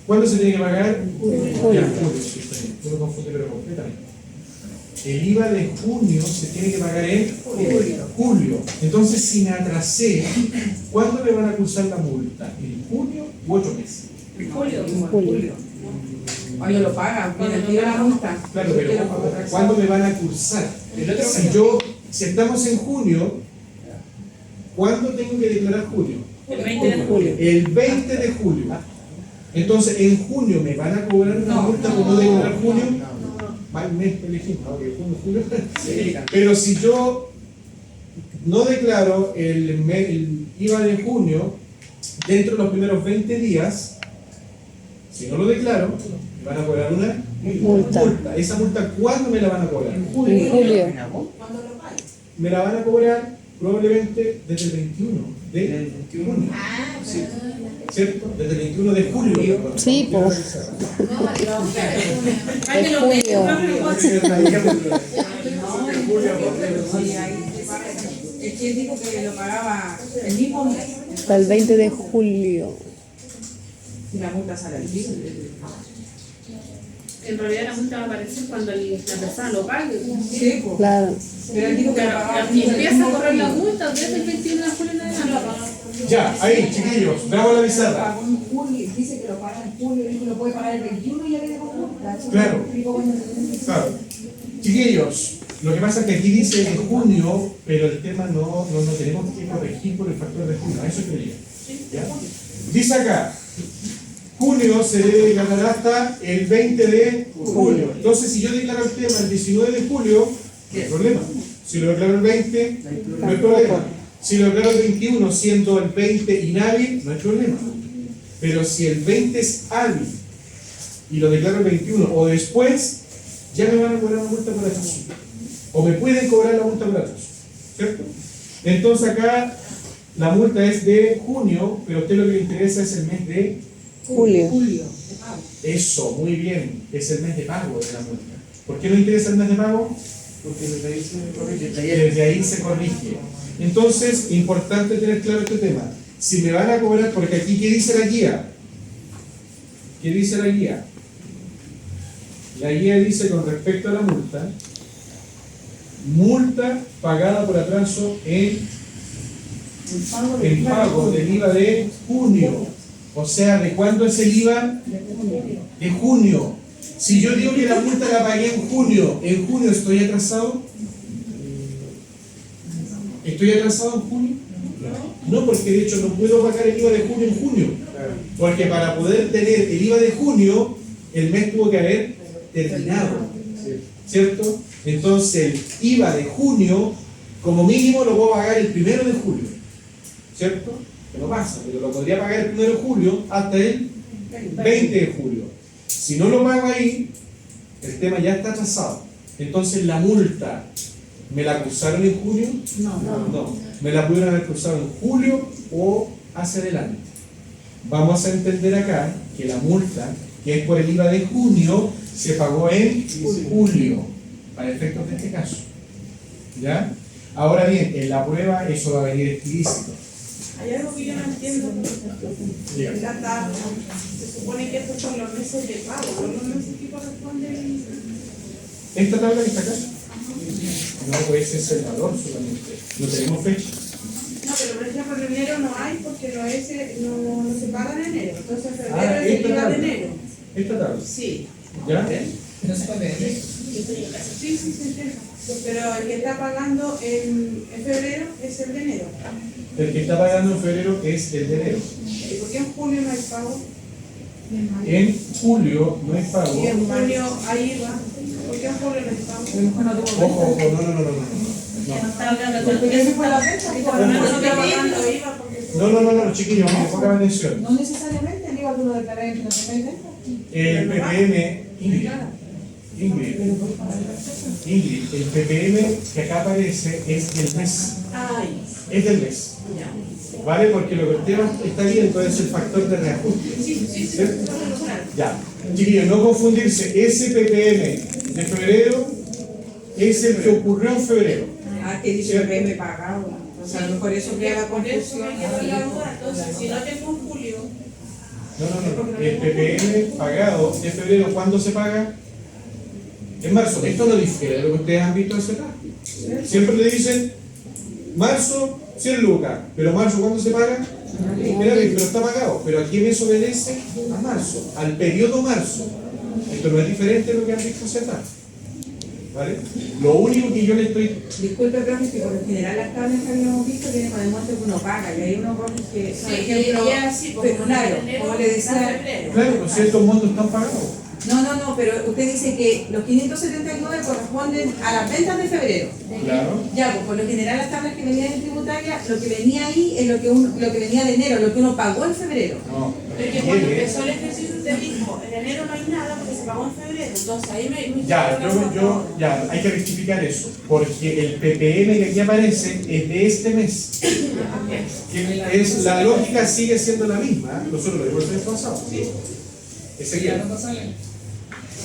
¿cuándo se tiene que pagar? Julio. Ya, julio, sí, está bien. Yo me confundí, pero completamente. El IVA de junio se tiene que pagar en julio. Entonces, si me atrasé, ¿cuándo me van a cursar la multa? ¿En junio u 8 meses? Julio. Cuando lo pagan, cuando tira la multa. Claro, pero ¿cuándo me van a cursar? Si estamos en junio, ¿cuándo tengo que declarar junio? El 20 de julio. El 20 de julio. Entonces, en junio me van a cobrar una multa por no declarar junio. Mal mes elegimos, porque junio, julio. Pero si yo no declaro el IVA de junio dentro de los primeros 20 días, si no lo declaro, me van a cobrar una multa. ¿Esa multa cuándo me la van a cobrar? En julio. Me la van a cobrar probablemente desde el 21 de junio. ¿Cierto? Desde el 21 de julio. Sí, pues. Ay, En me lo veo, julio. Es que él dijo que lo pagaba el mismo mes. Hasta el 20 de julio. Y la multa sale al mismo. En realidad la multa va a aparecer cuando la persona lo pague. Sí, pues. Claro. Pero él dijo que lo pagaba Y empieza a correr la multa desde el 21 de julio en adelante. Ya, ahí, chiquillos, veamos la pizarra. Pagó en julio, dice que lo paga en julio, dijo que lo puede pagar el 21 y ya viene con multa. Eso Claro. me explicó cuando se- Claro. Chiquillos, lo que pasa es que aquí dice de junio, pero el tema no tenemos que corregir por el factor de junio. A eso quería. ¿Ya? Dice acá, junio se debe declarar hasta el 20 de julio. Entonces, si yo declaro el tema el 19 de julio, no hay problema. Si lo declaro el 20, no hay problema. Si lo declaro el 21, siendo el 20 inhábil, no hay problema. Pero si el 20 es hábil y lo declaro el 21 o después, ya me van a cobrar una multa por atraso. O me pueden cobrar la multa por atraso. ¿Cierto? Entonces acá la multa es de junio, pero a usted lo que le interesa es el mes de Julio. eso, muy bien, es el mes de pago de la multa. ¿Por qué no interesa el mes de pago? Porque desde ahí se corrige. Desde ahí se corrige. Entonces, importante tener claro este tema. Si me van a cobrar, porque aquí, ¿qué dice la guía? ¿Qué dice la guía? La guía dice con respecto a la multa pagada por atraso en pago del IVA de junio. O sea, ¿de cuándo es el IVA? De junio. Si yo digo que la multa la pagué en junio estoy atrasado. ¿Estoy atrasado en junio? No, porque de hecho no puedo pagar el IVA de junio en junio. Porque para poder tener el IVA de junio, el mes tuvo que haber terminado. ¿Cierto? Entonces el IVA de junio, como mínimo, lo puedo pagar el 1 de julio. ¿Cierto? Que no pasa, pero lo podría pagar el 1 de julio hasta el 20 de julio. Si no lo pago ahí, el tema ya está atrasado. Entonces la multa, ¿me la acusaron en junio? No. Me la pudieron haber acusado en julio o hacia adelante. Vamos a entender acá que la multa, que es por el IVA de junio, se pagó en julio, para efectos de este caso. ¿Ya? Ahora bien, en la prueba eso va a venir explícito. Hay algo que yo no entiendo. La tabla, se supone que estos son los meses de pago, ¿no? Los meses que corresponden. ¿Esta tabla que está acá? No, pues es el valor solamente. No tenemos fecha. No, pero por ejemplo en enero no hay porque no se paga en enero. Entonces en febrero Ah, es el esta IVA de tabla. enero. Esta tabla. Sí. ¿Ya? Sí, se entiende. Pero el que está pagando en febrero es el de enero. El que está pagando en febrero es el de enero. ¿Y por qué en julio no hay pago? En julio no hay pago. Y en junio hay IVA. ¿Por qué en julio no hay pago? Ojo, no. Ya no está hablando con Porque esa fue la fecha. Y por lo menos no está pagando IVA porque No, chiquillos, me pongan atención. No necesariamente el IVA tú lo declaras en la primera venta. El PPM, Ingrid, el PPM que acá aparece es del mes. ay, Es del mes. ya. ¿Vale? Porque lo que usted está viendo es el factor de reajuste. Sí, ¿Cierto? claro. Ya. Chiquillos, no confundirse. Ese PPM de febrero es el que ocurrió en febrero. Ah, que dice PPM pagado. O sea, a lo mejor eso crea la Por eso confusión. me quedó la duda. Entonces, si no tengo en julio, No. El PPM pagado de febrero, ¿cuándo se paga? En marzo. Esto no difiere de lo que ustedes han visto hace rato. Siempre le dicen, marzo, 100 lucas. Pero marzo, ¿cuándo se paga? Pero está pagado. Pero ¿a quién eso obedece? A marzo, al periodo marzo. Esto no es diferente de lo que han visto hace rato. ¿Vale? Lo único que yo le estoy... Disculpe, profe, que por lo general las tablas que habíamos visto tienen como demuestra que uno paga y hay unos bonos que, por sí, ejemplo, y así, porque pero claro, como le decía, Claro, pues ciertos montos están pagados. no, pero usted dice que los 579 corresponden a las ventas de febrero. Claro. Ya, pues por lo general las tablas que venían en tributaria, lo que venía ahí es lo que venía de enero, lo que uno pagó en febrero. No. porque cuando empezó el ejercicio usted dijo, en enero no hay nada porque se pagó en febrero. Entonces ahí me Ya, ya, hay que rectificar eso, porque el PPM que aquí aparece es de este mes. Que es, la lógica sigue siendo la misma, nosotros lo dimos el mes pasado. Ese día. Los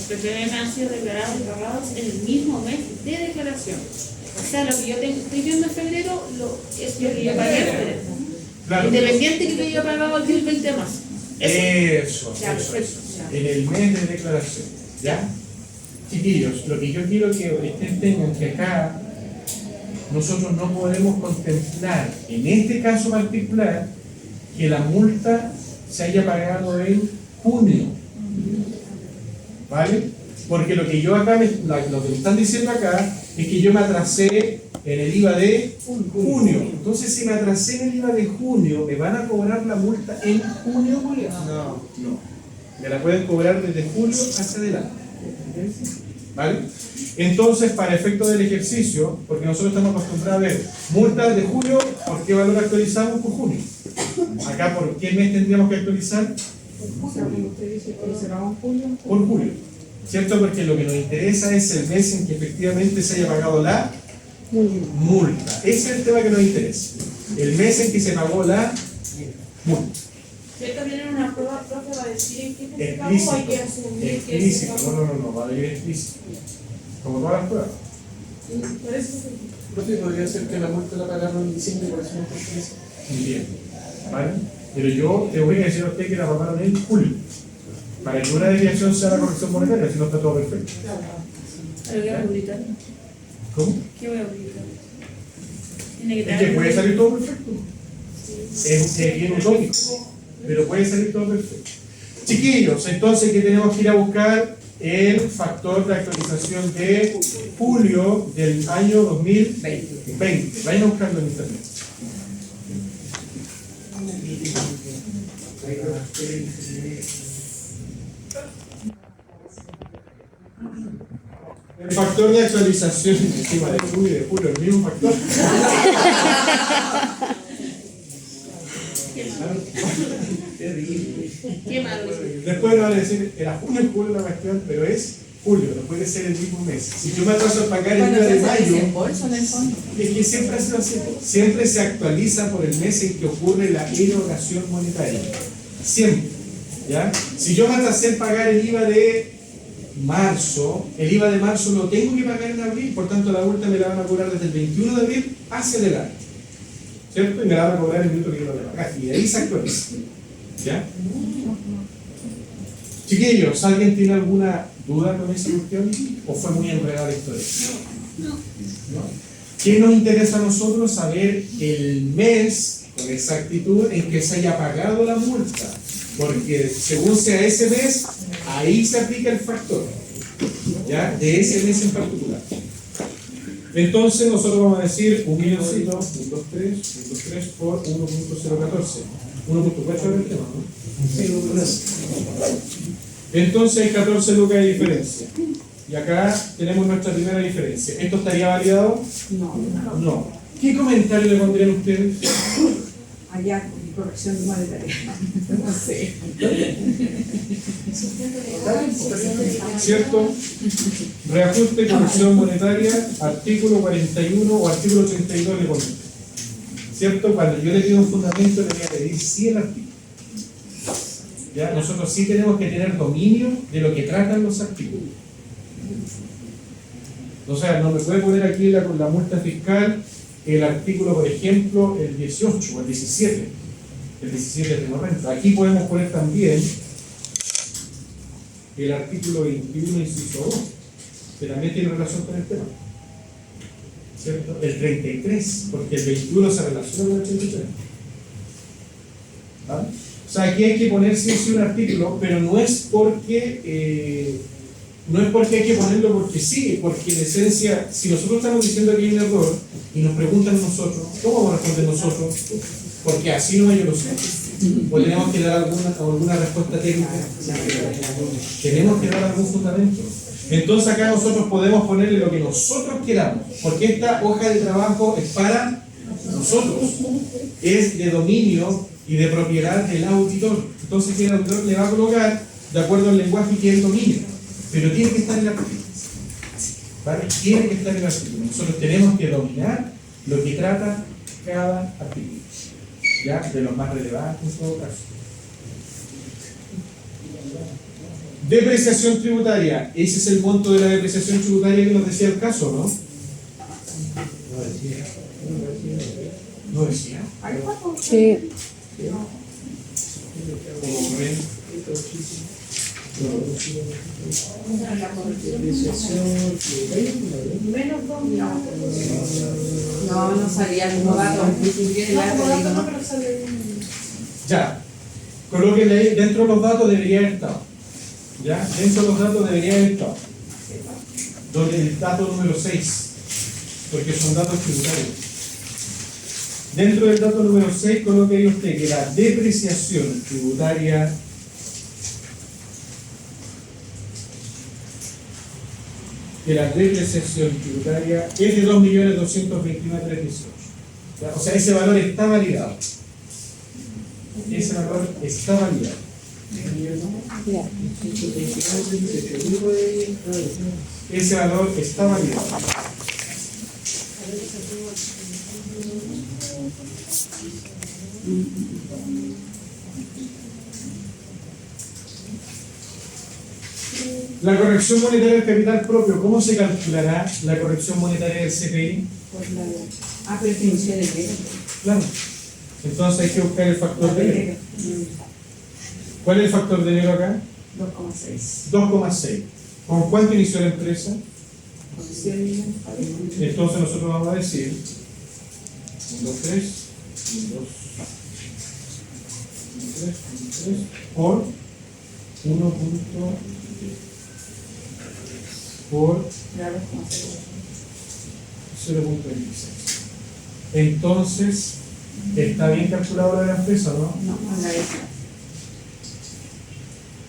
PPM han sido declarados y pagados en el mismo mes de declaración. O sea, lo que yo estoy viendo en febrero es lo que yo pagué en febrero. Claro. Independiente que yo haya pagado el 10-20 más. Eso. En el mes de declaración. ¿Ya? Chiquillos, lo que yo quiero que ustedes tengan que acá nosotros no podemos contemplar, en este caso particular, que la multa se haya pagado en junio. ¿Vale? Porque lo que yo acá, lo que me están diciendo acá, es que yo me atrasé en el IVA de junio. Entonces, si me atrasé en el IVA de junio, ¿me van a cobrar la multa en junio? No. Me la pueden cobrar desde julio hacia adelante. ¿Vale? Entonces, para efecto del ejercicio, porque nosotros estamos acostumbrados a ver multas de julio, ¿por qué valor actualizamos? Por junio. Acá, ¿por qué mes tendríamos que actualizar? Usted dice que se pagó en julio. Por julio. ¿Cierto? Porque lo que nos interesa es el mes en que efectivamente se haya pagado la multa. Ese es el tema que nos interesa. El mes en que se pagó la multa. Si también en una prueba, profe, va a decir en qué mes se pagó, hay que asumir que se Explícito. pagó. No, va a venir explícito. Como todas las pruebas. Por eso Profe, podría ser que la multa la pagaron en diciembre, por eso no está explícito. Muy bien. ¿Vale? Pero yo te voy a decir a usted que la pagaron en julio. Para que una desviación sea la corrección monetaria, si no está todo perfecto. ¿Pero qué voy a publicar? ¿Cómo? ¿Qué voy a publicar? Tiene que Es que tener- puede salir todo perfecto. Es bien utópico, pero puede salir todo perfecto. Chiquillos, entonces, ¿qué tenemos que ir a buscar? el factor de actualización de julio del año 2020. Vayan a buscarlo en internet. El factor de actualización encima de julio y de julio, el mismo factor. Qué malo. Después me van a decir, era junio y julio la cuestión, pero es julio, no puede ser el mismo mes. Si yo me atraso a pagar el Cuando día de se hace mayo, desembolso en el fondo. es que siempre ha sido así. Siempre se actualiza por el mes en que ocurre la erogación monetaria. Siempre. ¿Ya? Si yo me atrasé en pagar el IVA de marzo, el IVA de marzo lo tengo que pagar en abril, por tanto la multa me la van a cobrar desde el 21 de abril hacia adelante. ¿Cierto? Y me la van a cobrar el minuto que yo lo voy a pagar. Y de ahí se actualiza. ¿Ya? Chiquillos, ¿alguien tiene alguna duda con esa cuestión? ¿O fue muy enredada la historia? No. ¿Qué nos interesa a nosotros? Saber el mes con exactitud en que se haya pagado la multa. Porque según sea ese mes, ahí se aplica el factor. ¿Ya? De ese mes en particular. Entonces nosotros vamos a decir 1.000.123 por 1.014. 1.4 era el tema, ¿no? Entonces hay 14 lucas de diferencia. Y acá tenemos nuestra primera diferencia. ¿Esto estaría validado? No. ¿Qué comentario le pondrían ustedes? Allá, corrección monetaria. No sé. ¿Cierto? Reajuste, corrección monetaria, artículo 41 o artículo 32 le pondría. ¿Cierto? Cuando yo le pido un fundamento, le voy a pedir 100 artículos. ¿Ya? Nosotros sí tenemos que tener dominio de lo que tratan los artículos. O sea, no me puede poner aquí la multa fiscal el artículo, por ejemplo, el 18 o el 17. El 17 es de no renta. Aquí podemos poner también el artículo 21, inciso 2, que también tiene relación con el tema. ¿Cierto? El 33, porque el 21 se relaciona con el 33. ¿Vale? O sea, aquí hay que poner sí o sí un artículo, pero no es porque hay que ponerlo porque sí, porque en esencia, si nosotros estamos diciendo que hay un error y nos preguntan nosotros, ¿cómo vamos a responder nosotros? Porque así no yo lo sé. ¿O tenemos que dar alguna respuesta técnica? Tenemos que dar algún fundamento. Entonces acá nosotros podemos ponerle lo que nosotros queramos, porque esta hoja de trabajo es para nosotros, es de dominio y de propiedad del auditor. Entonces el auditor le va a colocar de acuerdo al lenguaje que él domine, pero tiene que estar en el artículo. ¿Vale? Tiene que estar en el artículo. Nosotros tenemos que dominar lo que trata cada artículo, ¿ya? De los más relevantes en todo caso. Depreciación tributaria. Ese es el monto de la depreciación tributaria que nos decía el caso, ¿no? ¿No decía? Sí. Como ven, Menos 2 no sabía como dato. ya, colóquenle ahí, dentro de los datos debería haber estado. ¿Ya? Dentro de los datos debería haber estado. Donde el dato número 6, porque son datos tributarios. Dentro del dato número 6, coloque ahí usted que la depreciación tributaria es de 2.229.318. O sea, ese valor está validado. Ese valor está validado. Ya. Ese valor está validado. La corrección monetaria del capital propio, ¿cómo se calculará la corrección monetaria del CPI? Pero es que inició de enero. Claro. Entonces hay que buscar el factor de enero. ¿Cuál es el factor de enero acá? 2,6. 2,6. ¿Con cuánto inició la empresa? Con 100 millones. Entonces nosotros vamos a decir 1, 2, 3, 2, 3, por 1.014. por Ya ves cómo se ve. 0.26. Entonces, ¿está bien calculado la empresa, no? No, no la ves.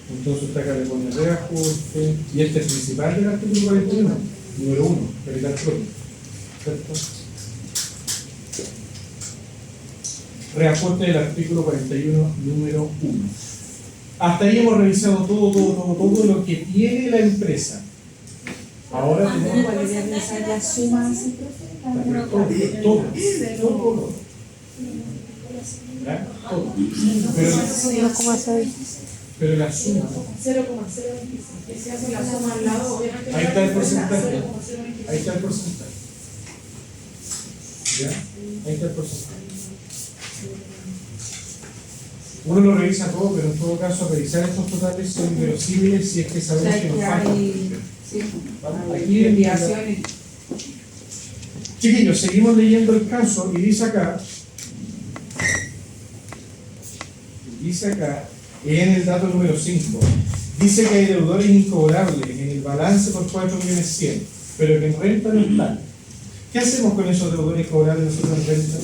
Entonces acá le pone reajuste, y este es el principal del artículo 41, número 1, capital propio, ¿cierto? Reajuste del artículo 41, número 1. Hasta ahí hemos revisado todo lo que tiene la empresa. Ahora tenemos ¿Cuál es la suma así, profe? todo. ¿Ya? Todo. Pero la suma, 0,026. Si hace la suma al lado, obviamente. ahí está el porcentaje. 0,026. Ahí está el porcentaje. ¿Ya? Ahí está el porcentaje. Uno lo revisa todo, pero en todo caso revisar estos totales son inverosímiles si es que O sabemos sea, que nos que falta. hay, sí, hay Aquí desviaciones. Chiquillos, seguimos leyendo el caso y dice acá, en el dato número 5, dice que hay deudores incobrables en el balance por 4.100.000, pero que en renta no están. ¿Qué hacemos con esos deudores incobrables nosotros en renta?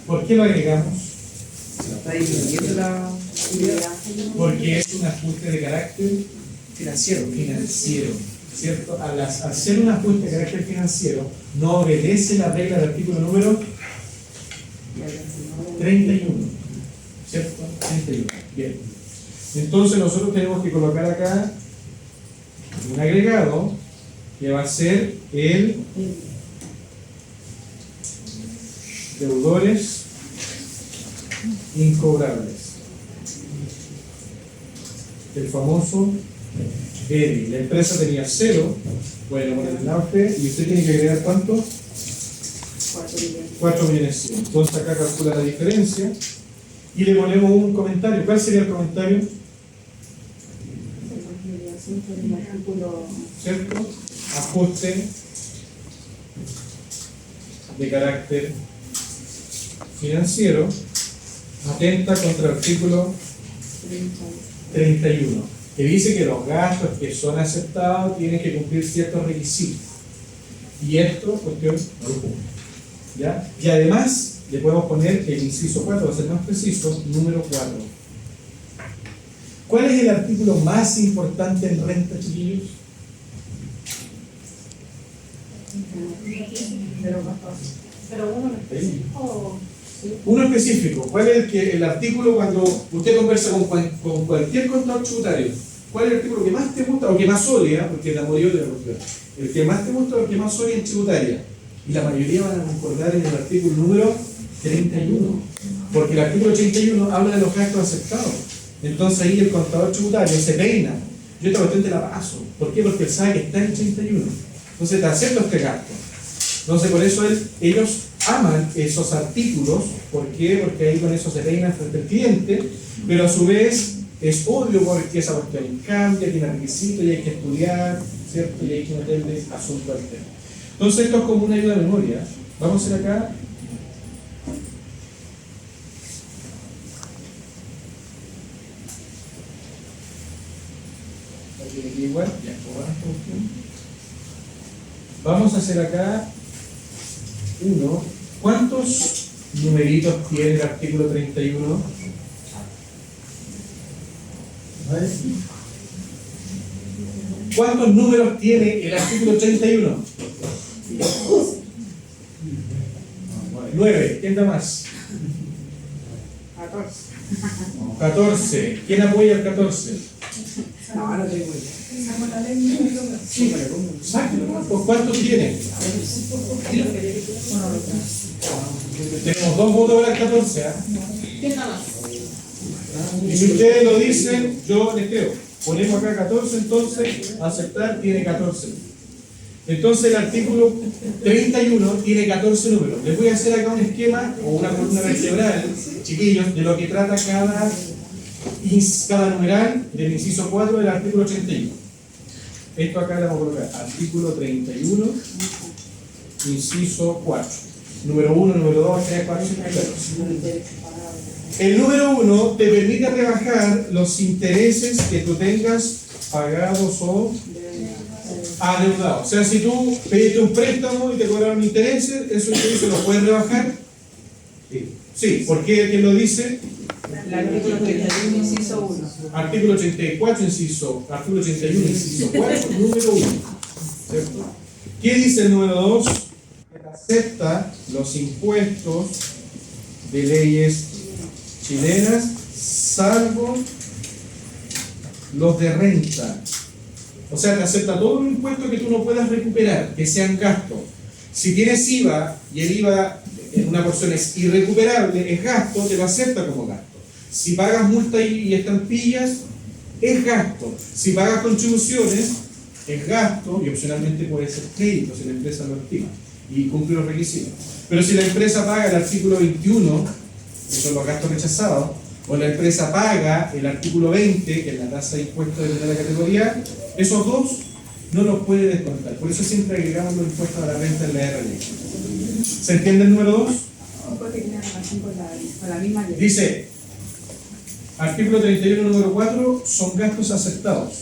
¿Por qué lo agregamos? Está disminuyendo la actividad Porque es un ajuste de carácter financiero. ¿cierto? Al hacer un ajuste de carácter financiero, no obedece la regla del artículo número 31, ¿cierto? 31, bien. Entonces nosotros tenemos que colocar acá un agregado que va a ser el deudores incobrables. El famoso EDI. La empresa tenía 0, bueno, poner el usted y usted tiene que agregar ¿cuánto? 4.100.000. Entonces acá calcula la diferencia y le ponemos un comentario. ¿Cuál sería el comentario? ¿Cierto? Ajuste de carácter financiero atenta contra el artículo 31, que dice que los gastos que son aceptados tienen que cumplir ciertos requisitos. Y esto, cuestión, no lo cumple. ¿Ya? Y además, le podemos poner el inciso 4, va a ser más preciso, número 4. ¿Cuál es el artículo más importante en renta, chiquillos? Pero uno no específico. Uno específico. ¿Cuál es el artículo cuando usted conversa con cualquier contador tributario? ¿Cuál es el artículo que más te gusta o que más odia? Porque la mayoría de el que más te gusta o el que más odia en tributaria. Y la mayoría van a concordar en el artículo número 31. Porque el artículo 81 habla de los gastos aceptados. Entonces ahí el contador tributario se peina. Yo esta cuestión te la paso. ¿Por qué? Porque él sabe que está en 81. Entonces te acepto este gasto. Entonces por eso ellos aman esos artículos. ¿Por qué? Porque ahí con eso se peinan frente al cliente, pero a su vez es obvio porque esa cuestión cambia, tiene requisitos y hay que estudiar, ¿cierto? Y hay que meterle asunto al tema. Entonces esto es como una ayuda de memoria. Vamos a hacer acá. Aquí igual, ya, vamos a hacer acá uno. ¿Cuántos numeritos tiene el artículo 31? ¿Cuántos números tiene el artículo 31? 9. ¿Quién da más? 14. ¿Quién apoya el 14? No, no tengo idea. Sí, sáquenlo, ¿no? ¿Cuántos tiene? Tenemos 2 votos para el 14. ¿Quién da más? Y si ustedes lo dicen, yo les creo. Ponemos acá 14, entonces aceptar tiene 14. Entonces el artículo 31 tiene 14 números. Les voy a hacer acá un esquema o una columna vertebral, chiquillos, de lo que trata cada numeral del inciso 4 del artículo 81. Esto acá le vamos a colocar artículo 31, inciso 4. Número 1, número 2, 3, 4, 5, 14. El número 1 te permite rebajar los intereses que tú tengas pagados o Adeudado. O sea, si tú pediste un préstamo y te cobraron intereses, eso lo puedes rebajar. Sí, ¿por qué? ¿Quién lo dice? El artículo 31, inciso 1. Artículo 84, artículo 81, inciso 4, número 1. ¿Cierto? ¿Qué dice el número 2? Acepta los impuestos de leyes chilenas, salvo los de renta. O sea, te acepta todo un impuesto que tú no puedas recuperar, que sean gastos. Si tienes IVA y el IVA en una porción es irrecuperable, es gasto, te lo acepta como gasto. Si pagas multa y estampillas, es gasto. Si pagas contribuciones, es gasto y opcionalmente puede ser crédito si la empresa lo activa y cumple los requisitos. Pero si la empresa paga el artículo 21, que son los gastos rechazados, o la empresa paga el artículo 20, que es la tasa de impuestos de la categoría, esos dos no los puede descontar. Por eso siempre agregamos los impuestos a la renta en la RLI. ¿Se entiende el número 2? Porque tiene relación con la misma ley. Dice, artículo 31, número 4, son gastos aceptados.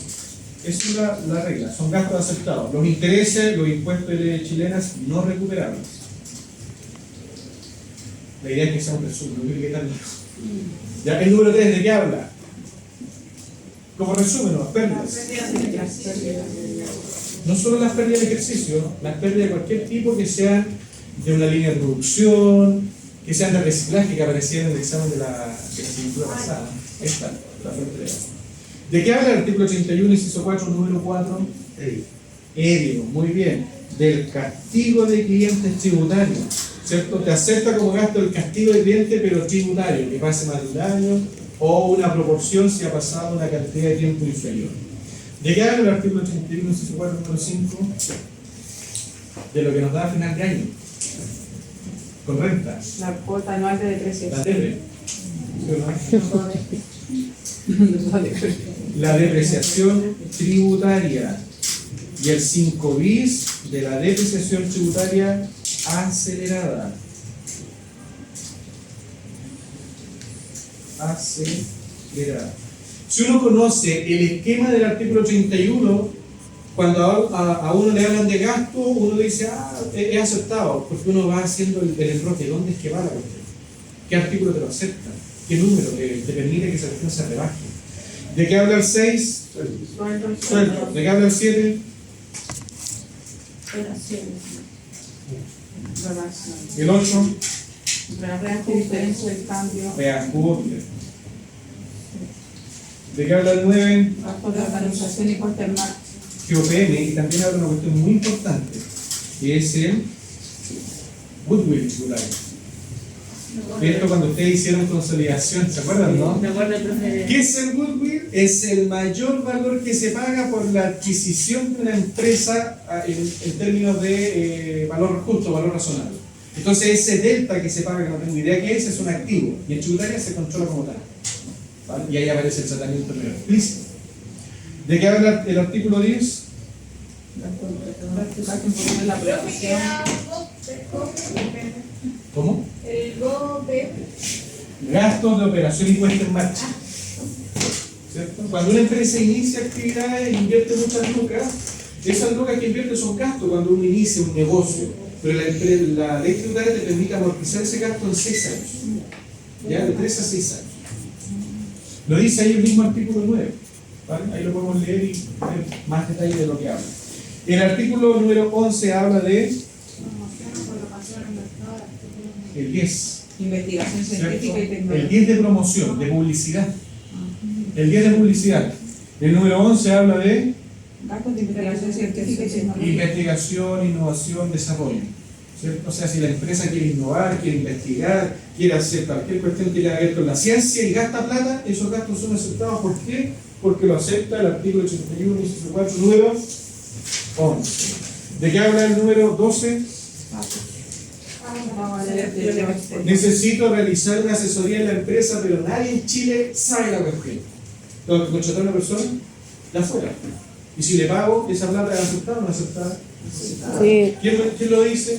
Esa es la regla, son gastos aceptados. Los intereses, los impuestos de leyes chilenas no recuperables. La idea es que sea un resumen, no que tal. Ya, el número 3, ¿de qué habla? Como resumen, las pérdidas. No solo las pérdidas de ejercicio, las pérdidas de cualquier tipo que sean de una línea de producción, que sean de reciclaje que aparecían en el examen de la asignatura pasada. Esta, la fuente de abajo. ¿De qué habla el artículo 81, inciso 4, número 4? Edil, muy bien. Del castigo de clientes tributarios, ¿cierto? Te acepta como gasto el castigo de cliente, pero tributario, que pase más de un año, o una proporción si ha pasado una cantidad de tiempo inferior. ¿De qué habla el artículo 81, inciso 4, número 5? De lo que nos da a final de año. Con renta. La cuota anual de depreciación. La debe. La depreciación tributaria y el 5 bis de la depreciación tributaria acelerada. Acelerada. Si uno conoce el esquema del artículo 31, cuando a uno le hablan de gasto, uno dice, es aceptado, porque uno va haciendo el enroque. ¿Dónde es que va la cuestión? ¿Qué artículo te lo acepta? ¿Qué número te permite que esa cuestión se rebaje? ¿De qué habla el 6? Sueldo. ¿De qué habla el 7? ¿El 8? Diferencia del cambio. Reajuste. ¿De qué habla el 9? Gasto de organización y puesta en marcha. GOPM, y también habla de una cuestión muy importante, que es el goodwill tributario. Esto cuando ustedes hicieron consolidación, ¿se acuerdan, no? Me acuerdo, profe. ¿Qué es el goodwill? Es el mayor valor que se paga por la adquisición de una empresa en términos de valor justo, valor razonable. Entonces ese delta que se paga, que no tengo idea qué es un activo, y en tributaria se controla como tal. ¿Vale? Y ahí aparece el tratamiento medio explícito. ¿De qué habla el artículo 10? ¿Cómo? El GOPE. Gastos de operación y puesta en marcha. ¿Cierto? Cuando una empresa inicia actividades e invierte muchas lucas, esas lucas que invierte son gastos cuando uno inicia un negocio. Pero la ley tributaria te permite amortizar ese gasto en 6 años. ¿Ya? De 3 a 6 años. Lo dice ahí el mismo artículo 9. ¿Vale? Ahí lo podemos leer y ver más detalle de lo que habla. El artículo número 11 habla de el 10. Investigación científica y ¿cierto? El tecnológica. 10 de promoción, de publicidad. El 10 de publicidad. El número 11 habla de Gastos de investigación científica y tecnológica. investigación, innovación, desarrollo. ¿Cierto? O sea, si la empresa quiere innovar, quiere investigar, quiere hacer cualquier cuestión que tenga que ver con la ciencia y gasta plata, esos gastos son aceptados. ¿Por qué? Porque lo acepta el artículo 81, inciso 4, número 11. ¿De qué habla el número 12? Necesito realizar una asesoría en la empresa, pero nadie en Chile sabe la cuestión. Tengo que contratar a una persona de afuera. Y si le pago, esa plata es aceptada o no aceptada. Sí. ¿Quién lo dice?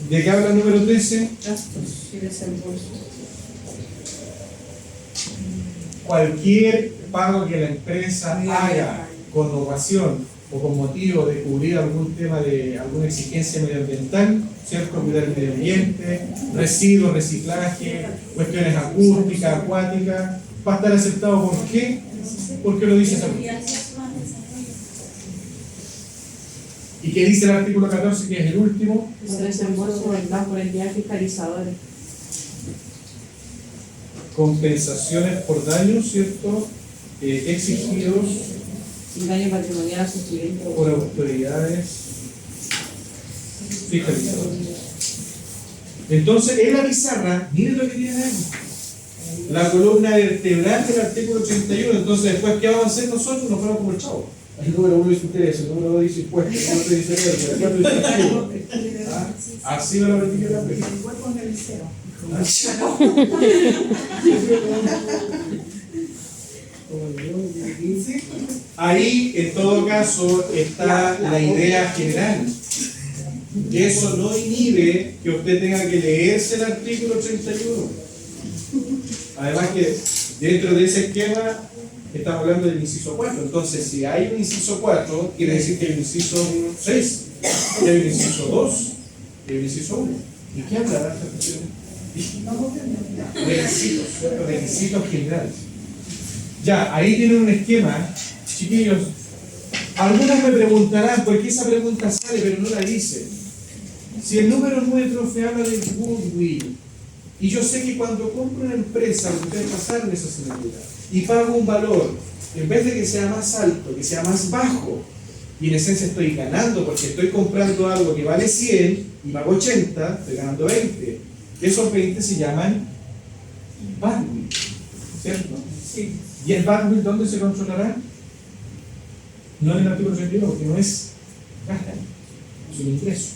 ¿De qué habla el número 13? cualquier pago que la empresa haga con ocasión o con motivo de cubrir algún tema de alguna exigencia medioambiental, ¿cierto? Cuidar el medio ambiente, residuos, reciclaje, cuestiones acústicas, acuáticas, va a estar aceptado. ¿Por qué? Porque lo dice Salud. ¿Y qué dice el artículo 14, que es el último? El desembolso vendrá por entidades fiscalizadoras. Compensaciones por daños, ¿cierto? Exigidos Sin daño patrimonial a sus clientes. por autoridades fiscalizadoras. Entonces, en la pizarra, miren lo que tiene ahí. La columna vertebral del artículo 81. Entonces, después, ¿qué vamos a hacer nosotros? Nos vamos como el chavo. El número 1 dice ustedes, el número 2 dice impuestos, el número 3 dice el 4 dice activo. Así va la vertical de la El cuerpo es el cero. Ahí, en todo caso, está la idea general. Que eso no inhibe que usted tenga que leerse el artículo 31. Además que dentro de ese esquema estamos hablando del inciso 4. Entonces, si hay un inciso 4, quiere decir que hay un inciso 6, y hay un inciso 2, y hay un inciso 1. ¿Y qué habla de esta cuestión? Requisitos, ¿cierto? Requisitos generales. Ya, ahí tienen un esquema, chiquillos. Algunos me preguntarán por qué esa pregunta sale, pero no la dice. Si el número 9 profe habla del goodwill, y yo sé que cuando compro una empresa, ustedes pasaron esa asignatura, y pago un valor, en vez de que sea más alto, que sea más bajo, y en esencia estoy ganando porque estoy comprando algo que vale 100 y pago 80, estoy ganando 20. Esos 20 se llaman badwill, ¿cierto? Sí. ¿Y el badwill dónde se controlará? No en el artículo 81, porque no es gasto, es un ingreso.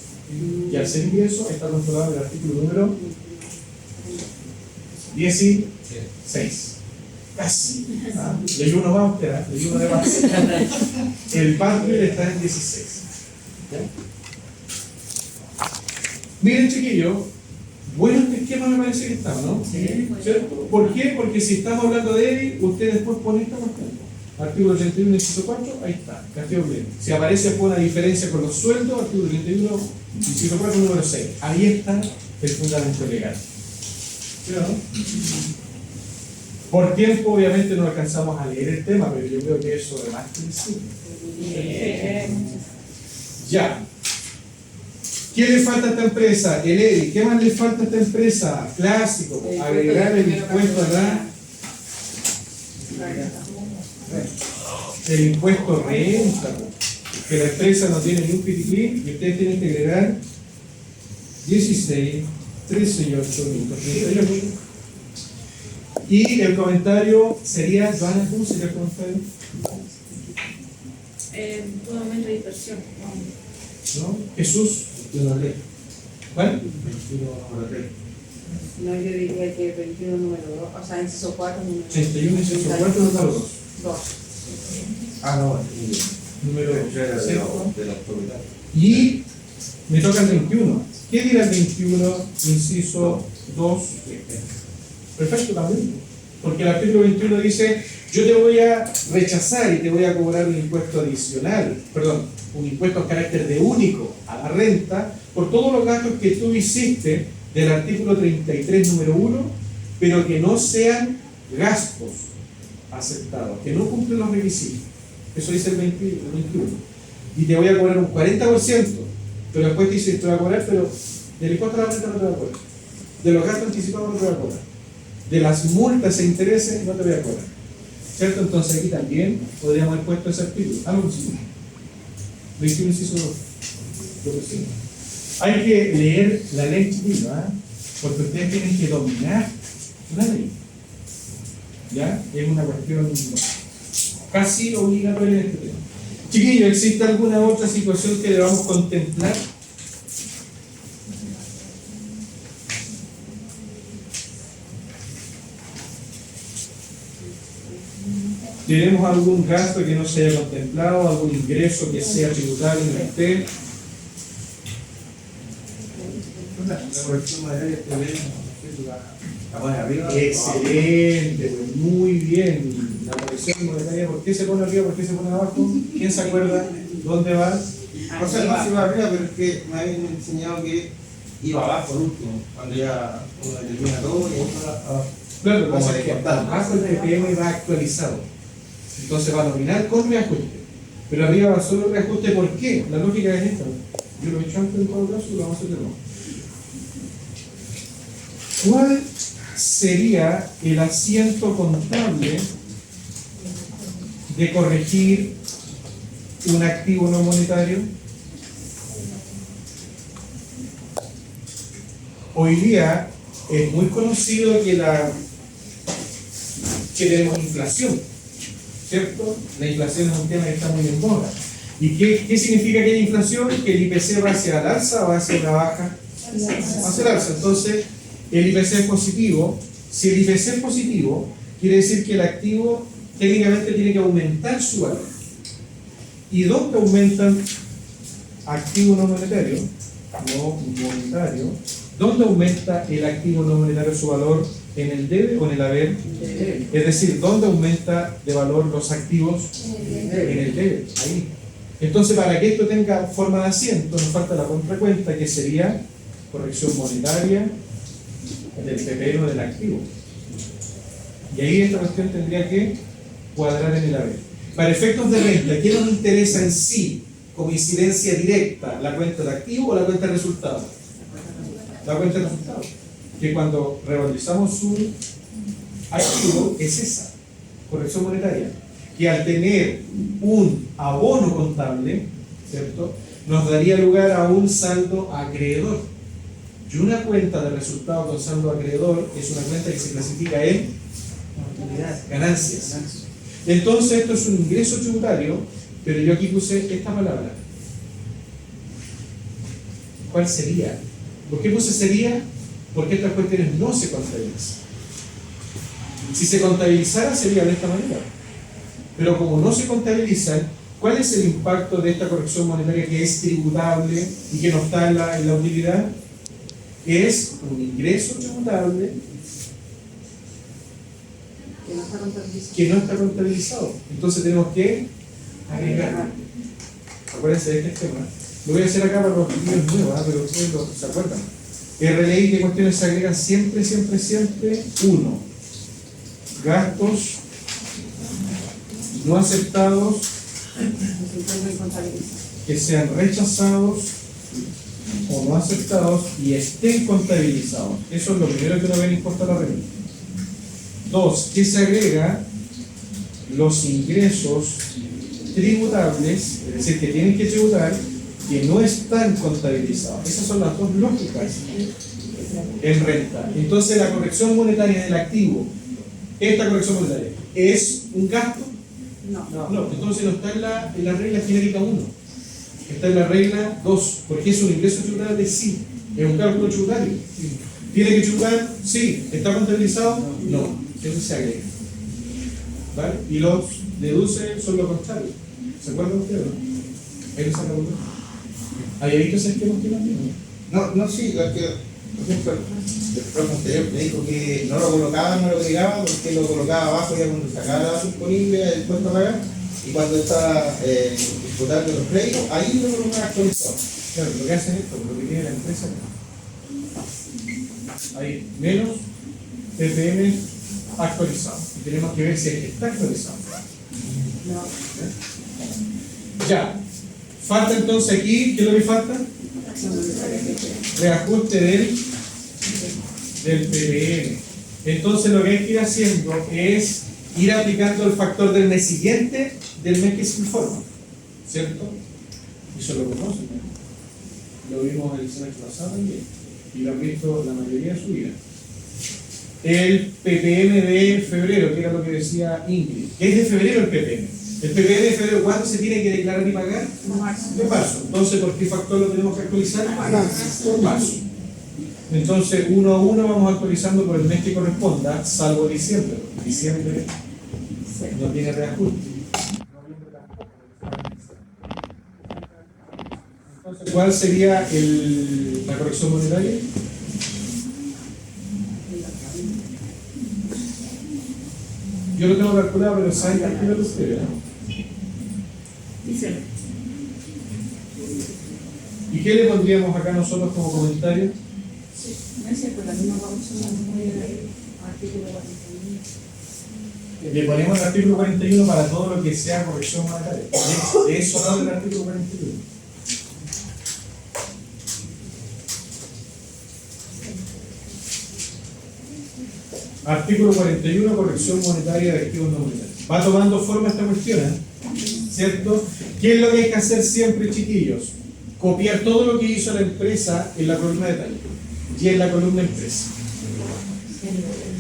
Y al ser ingreso está controlado en el artículo número 16. Casi. Le uno va a usted, le uno de más. El badwill está en 16. ¿Ya? Miren, chiquillos, bueno, este esquema me parece que está, ¿no? ¿Cierto? ¿Por qué? Porque si estamos hablando de él, usted después pone esta cuestión. Artículo 81, inciso 4, ahí está, castigo pleno. Si aparece por una diferencia con los sueldos, artículo 31, inciso 4, número 6. Ahí está el fundamento legal. ¿Sí o no? Por tiempo, obviamente, no alcanzamos a leer el tema, pero yo creo que eso además que sí. Ya. ¿Qué le falta a esta empresa? El EDI. ¿Qué más le falta a esta empresa? Clásico. Agregar el impuesto a la... El impuesto renta. Que la empresa no tiene ni un piticlín y ustedes tienen que agregar 16, 13 y 8, 38. Y el comentario sería, Joana, ¿cómo sería el comentario? Un aumento de dispersión. ¿No? Jesús. ¿Cuál? No, yo diría que 21 número 2, o sea, inciso 4 número 81, inciso 4, número 2. 2. Ah, no, Número 2. de la autoridad. Y me toca el 21. ¿Qué dirá el 21, inciso 2? Perfecto también. Porque el artículo 21 dice, yo te voy a rechazar y te voy a cobrar un impuesto adicional, perdón, un impuesto a carácter de único a la renta por todos los gastos que tú hiciste del artículo 33, número 1, pero que no sean gastos aceptados, que no cumplen los requisitos. Eso dice el 21. Y te voy a cobrar un 40%, pero después te dice, te voy a cobrar, pero del impuesto a la renta no te voy a cobrar. De los gastos anticipados no te voy a cobrar. De las multas e intereses no te voy a cobrar. ¿Cierto? Entonces aquí también podríamos haber puesto ese artículo. Algo así. 21 inciso 2. Hay que leer la ley, chiquillo, porque ustedes tienen que dominar la ley. ¿Ya? Es una cuestión casi obligatoria en este tema. Chiquillo, ¿existe alguna otra situación que debamos contemplar? ¿Tenemos algún gasto que no se haya contemplado, algún ingreso que sea tributario en usted? La corrección material que ven La pone arriba. Excelente, pues, muy bien. La corrección monetaria, ¿por qué se pone arriba? ¿Por qué se pone abajo? ¿Quién se acuerda? ¿Dónde va? O sea, no se va arriba, pero es que me habían enseñado que iba abajo por último, cuando ya uno determina todo y ahí va abajo. Claro, lo que Como pasa es que descontado. abajo el PPM va actualizado. Entonces va nominal con reajuste. Pero arriba va solo reajuste, ¿por qué? La lógica es esta. Yo lo he hecho antes en todo caso y lo vamos a hacer de nuevo. ¿Cuál sería el asiento contable de corregir un activo no monetario? Hoy día es muy conocido que tenemos inflación, ¿cierto? La inflación es un tema que está muy en boga. ¿Y qué significa que hay inflación? Que el IPC va hacia el alza o va hacia la baja. Hacia el alza. Entonces, el IPC es positivo. Si el IPC es positivo, quiere decir que el activo técnicamente tiene que aumentar su valor. ¿Y dónde aumentan activo no monetario? No monetario. ¿Dónde aumenta el activo no monetario su valor? ¿En el debe o en el haber? Es decir, ¿dónde aumenta de valor los activos? En el debe. Ahí. Entonces, para que esto tenga forma de asiento, nos falta la contracuenta, que sería corrección monetaria del PPM o del activo. Y ahí esta cuestión tendría que cuadrar en el haber. Para efectos de renta, ¿qué nos interesa en sí como incidencia directa? ¿La cuenta de activo o la cuenta de resultados? La cuenta de resultados. Que cuando revalorizamos un activo es esa, corrección monetaria. Que al tener un abono contable, ¿cierto?, nos daría lugar a un saldo acreedor. Y una cuenta de resultados con saldo acreedor es una cuenta que se clasifica en ganancias. Entonces esto es un ingreso tributario, pero yo aquí puse esta palabra. ¿Cuál sería? ¿Por qué puse sería? Porque estas cuestiones no se contabilizan. Si se contabilizara sería de esta manera. Pero como no se contabilizan, ¿cuál es el impacto de esta corrección monetaria que es tributable y que no está en la utilidad? Es un ingreso tributable que no está contabilizado. Entonces tenemos que agregar. Acuérdense de este esquema. Lo voy a hacer acá para los vídeos nuevos, pero ustedes se acuerdan. RLI, ¿qué cuestiones se agregan? Siempre. Uno, gastos no aceptados que sean rechazados o no aceptados y estén contabilizados. Eso es lo primero que uno ve en impuesto a la renta. Dos, que se agrega los ingresos tributables, es decir, que tienen que tributar, que no están contabilizados. Esas son las dos lógicas en renta. Entonces, la corrección monetaria del activo, esta corrección monetaria, ¿es un gasto? No, entonces no está en la regla genérica 1. Está en la regla 2. ¿Porque es un ingreso tributable? Sí. ¿Es un cálculo tributario? ¿Tiene que tributar? Sí. ¿Está contabilizado? No. Eso se agrega. ¿Vale? Y los deduce son lo contrario. ¿Se acuerdan ustedes? Ahí lo saca uno. ¿Había visto ese esquema que No, sí, es que, por ejemplo, el profe anterior me dijo que no lo colocaba, no lo agregaba, porque lo colocaba abajo ya cuando sacaba la base disponible, el puesto a pagar, y cuando está explotando los créditos, ahí lo colocaba actualizado. Claro, lo que hace es esto, lo que tiene la empresa. Ahí, menos PPM actualizado. Y tenemos que ver si está actualizado. Ya. Falta entonces aquí, ¿qué es lo que falta? Reajuste del PPM. Entonces lo que hay que ir haciendo es ir aplicando el factor del mes siguiente del mes que se informa. ¿Cierto? Eso lo conocen, ¿no? Lo vimos el semestre pasado también. Y lo han visto la mayoría de su vida. El PPM de febrero, que era lo que decía Ingrid. ¿Qué es de febrero el PPM? El PPM de febrero, ¿cuándo se tiene que declarar y pagar? De marzo. Entonces, ¿por qué factor lo tenemos que actualizar? Por marzo. Entonces, uno a uno vamos actualizando por el mes que corresponda, salvo diciembre. Diciembre no tiene reajuste. Entonces, ¿cuál sería la corrección monetaria? Yo lo tengo calculado, pero saben calcular ustedes, ¿no? Díselo. ¿Y qué le pondríamos acá nosotros como comentario? No es cierto, la misma vamos a poner artículo 41. Le ponemos el artículo 41 para todo lo que sea corrección monetaria. De eso habla el artículo 41. Artículo 41, corrección monetaria de activos no monetarios. Va tomando forma esta cuestión, ¿eh? ¿Cierto? ¿Qué es lo que hay que hacer siempre, chiquillos? Copiar todo lo que hizo la empresa en la columna detalle y en la columna empresa.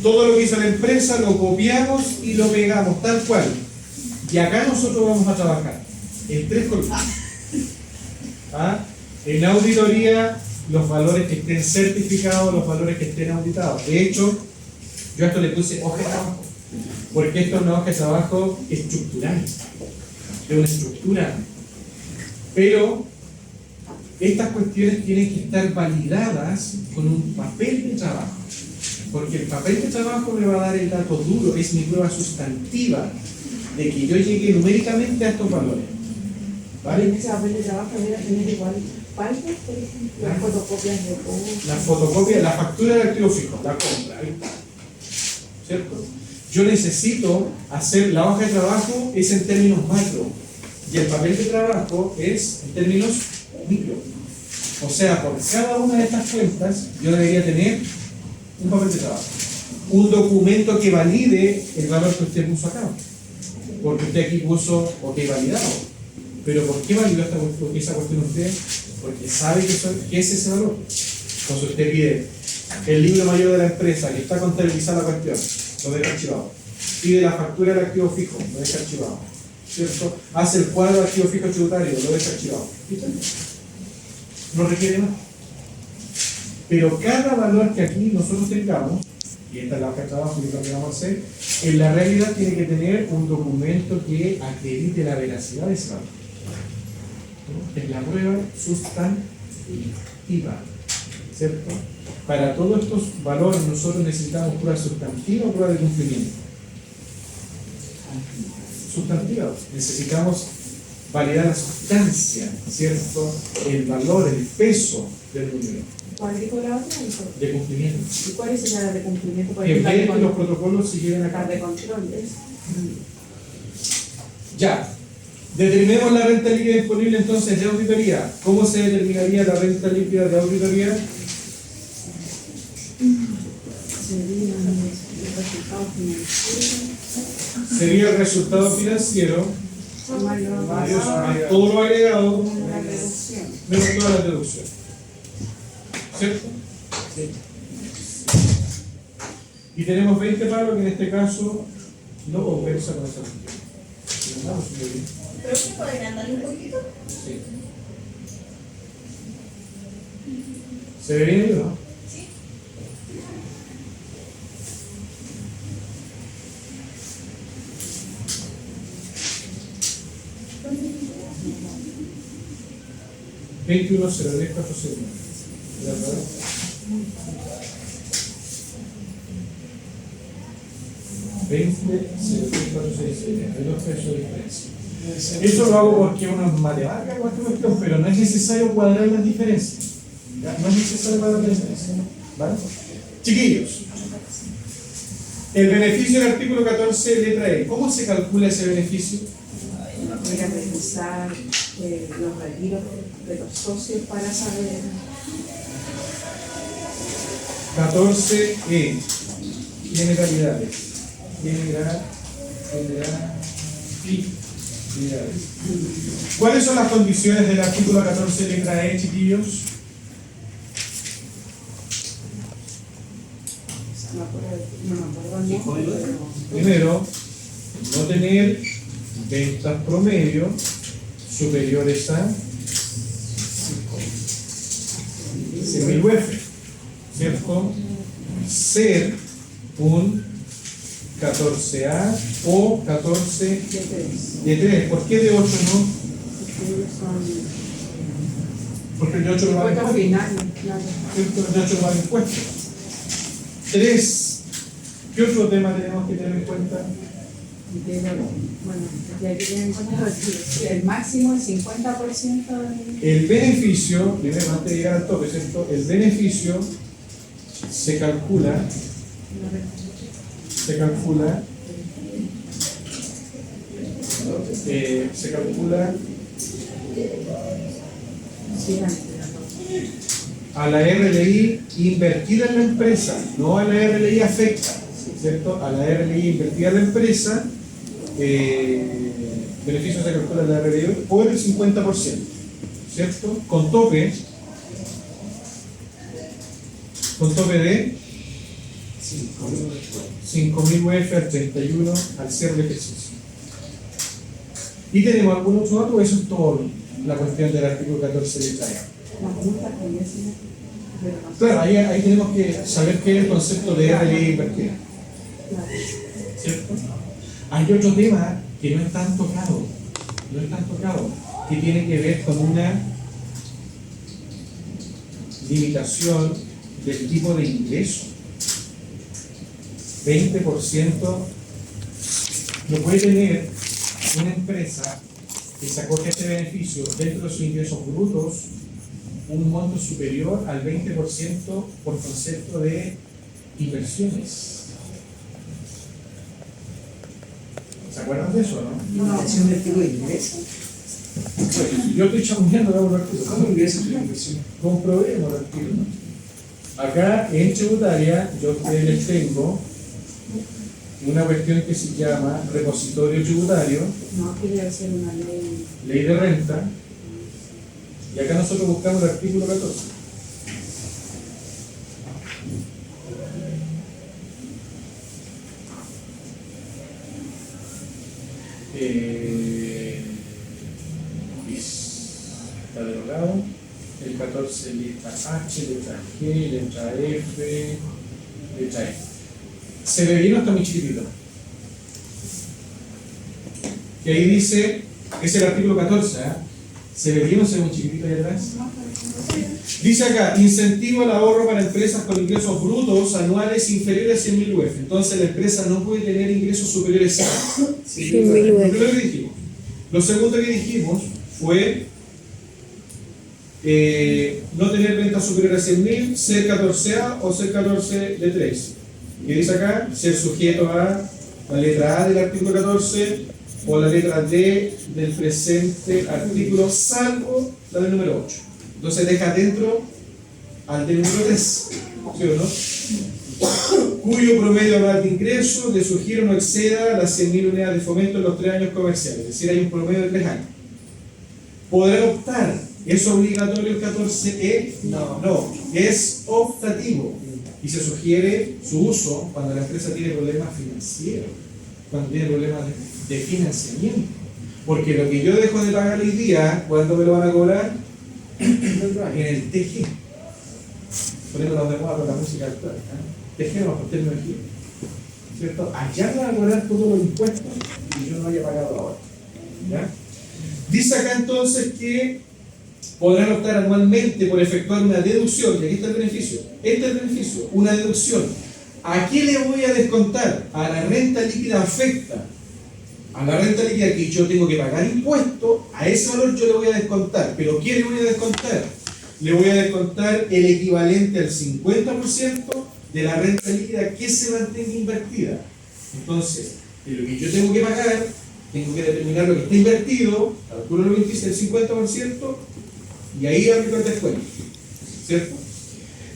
Todo lo que hizo la empresa lo copiamos y lo pegamos tal cual. Y acá nosotros vamos a trabajar en 3 columnas. ¿Ah? En auditoría, los valores que estén certificados, los valores que estén auditados. De hecho, yo a esto le puse hoja de trabajo, porque esto es una hoja de trabajo estructural, de una estructura. Pero estas cuestiones tienen que estar validadas con un papel de trabajo, porque el papel de trabajo me va a dar el dato duro, es mi prueba sustantiva de que yo llegué numéricamente a estos valores. ¿Vale? En ese papel de trabajo debería tener igual partes, por ejemplo, las fotocopias de todo. La fotocopia, la factura de activo fijo, la compra, ahí está. ¿Cierto? Yo necesito hacer la hoja de trabajo es en términos macro y el papel de trabajo es en términos micro. O sea, por cada una de estas cuentas yo debería tener un papel de trabajo, un documento que valide el valor que usted puso acá, porque usted aquí puso ok validado. Pero ¿por qué validó esa cuestión usted? Porque sabe que es ese valor. Entonces usted pide el libro mayor de la empresa, que está contabilizada la cuestión, lo deja archivado. Pide la factura del activo fijo, lo deja archivado. ¿Cierto? Hace el cuadro de activo fijo tributario, lo deja archivado. ¿Listo? No requiere más. Pero cada valor que aquí nosotros tengamos, y esta es la hoja de trabajo que también vamos a hacer, en la realidad tiene que tener un documento que acredite la veracidad de ese valor. ¿No? Es la prueba sustantiva. ¿Cierto? Para todos estos valores nosotros necesitamos prueba sustantiva o prueba de cumplimiento. Sustantiva. Necesitamos validar la sustancia, ¿cierto? El valor, el peso del número. ¿Cuál dijo la otra? De cumplimiento. ¿Y cuál es esa de cumplimiento? Por Que ejemplo, ver que los protocolos se lleven a la cabo. de control es. Ya. Determinemos la renta líquida disponible entonces de auditoría. ¿Cómo se determinaría la renta líquida de auditoría? Sería el resultado financiero más todo lo agregado menos todas las deducciones. ¿Cierto? Sí. Y tenemos 20 palos que en este caso no compensa con esa cuestión. ¿Pero que pueden andar un poquito? Sí. ¿Se ve bien, no? Sí. $21,010,469. ¿De acuerdo? Hay 2 pesos de diferencia. Eso lo hago porque uno es matemática con esta cuestión, pero no es necesario cuadrar las diferencias. ¿Ya? No es necesario cuadrar las diferencias. ¿Vale? Chiquillos, el beneficio del artículo 14, letra E. ¿Cómo se calcula ese beneficio? Voy a revisar los retiros de los socios para saber. 14E. Generalidades. Generalidades. ¿Cuáles son las condiciones del artículo 14, letra E, chiquillos? No me acuerdo el nombre. Primero, no tener ventas promedio superiores a 100.000 UF, ¿cierto? Ser un 14A o 14 de 3. ¿Por qué de 8 no? Porque el de 8 no vale impuesto. ¿Cierto? El de 8 no vale impuesto. 3. ¿Qué otro tema tenemos que tener en cuenta? Bueno, ya hay que tener en cuenta que el máximo es 50% del... El beneficio, primero antes de llegar al tope, ¿cierto? El beneficio se calcula a la RLI invertida en la empresa, no a la RLI afecta, ¿cierto? A la RLI invertida en la empresa, beneficio se calcula en la RLI por el 50%, ¿cierto? Con tope de 5.000 UF al 31 al cierre del ejercicio. ¿Y tenemos algún otro dato? Eso es todo la cuestión del artículo 14 de esta. Claro, ahí tenemos que saber qué es el concepto de RLI invertida. ¿Cierto? Hay otro tema que no es tan tocado, que tiene que ver con una limitación del tipo de ingreso. 20% no puede tener una empresa que se acoge a este beneficio dentro de sus ingresos brutos un monto superior al 20% por concepto de inversiones. ¿Se acuerdan de eso, no? ¿Una acción del tipo de ingreso? Yo estoy chamullando de un artículo. ¿Cómo ingresa tu inversión? Comprobemos el artículo. Acá en tributaria yo a ustedes les tengo una cuestión que se llama repositorio tributario, No, que debe ser una ley. ley de renta, y acá nosotros buscamos el artículo 14. Está derogado. El 14, letra H, letra G, letra F, letra E. Se ve bien o está muy chiquitito. Que ahí dice, es el artículo 14, ¿eh? ¿Se ve bien o se ve muy chiquitito ahí atrás? Dice acá, incentivo al ahorro para empresas con ingresos brutos anuales inferiores a 100.000 UF. Entonces la empresa no puede tener ingresos superiores a 100.000 Lo UF. primero que dijimos. Lo segundo que dijimos fue no tener ventas superiores a 100.000, ser 14A o ser 14 de 3. ¿Qué dice acá? Ser sujeto a la letra A del artículo 14 o la letra D del presente artículo, salvo la del número 8. Entonces deja dentro al del número 3, ¿sí o no? Cuyo promedio anual de ingreso de su giro no exceda las 100.000 unidades de fomento en los 3 años comerciales, es decir, hay un promedio de 3 años. ¿Podrán optar? ¿Es obligatorio el 14E? No, es optativo y se sugiere su uso cuando la empresa tiene problemas financieros, cuando tiene problemas de financiamiento. Porque lo que yo dejo de pagar hoy día, ¿cuándo me lo van a cobrar? En el TG. Poniéndolo de moda con la música actual. TG no, por tecnología. ¿Cierto? Allá me van a cobrar todos los impuestos y yo no haya pagado ahora. ¿Ya? Dice acá entonces que podrán optar anualmente por efectuar una deducción, y aquí está el beneficio. Este es el beneficio, una deducción. ¿A qué le voy a descontar? A la renta líquida afecta. A la renta líquida que yo tengo que pagar impuestos, a ese valor yo le voy a descontar. ¿Pero qué le voy a descontar? Le voy a descontar el equivalente al 50% de la renta líquida que se mantenga invertida. Entonces, de lo que yo tengo que pagar, tengo que determinar lo que está invertido, calculo lo que dice el 50%, y ahí aplico el descuento. ¿Cierto?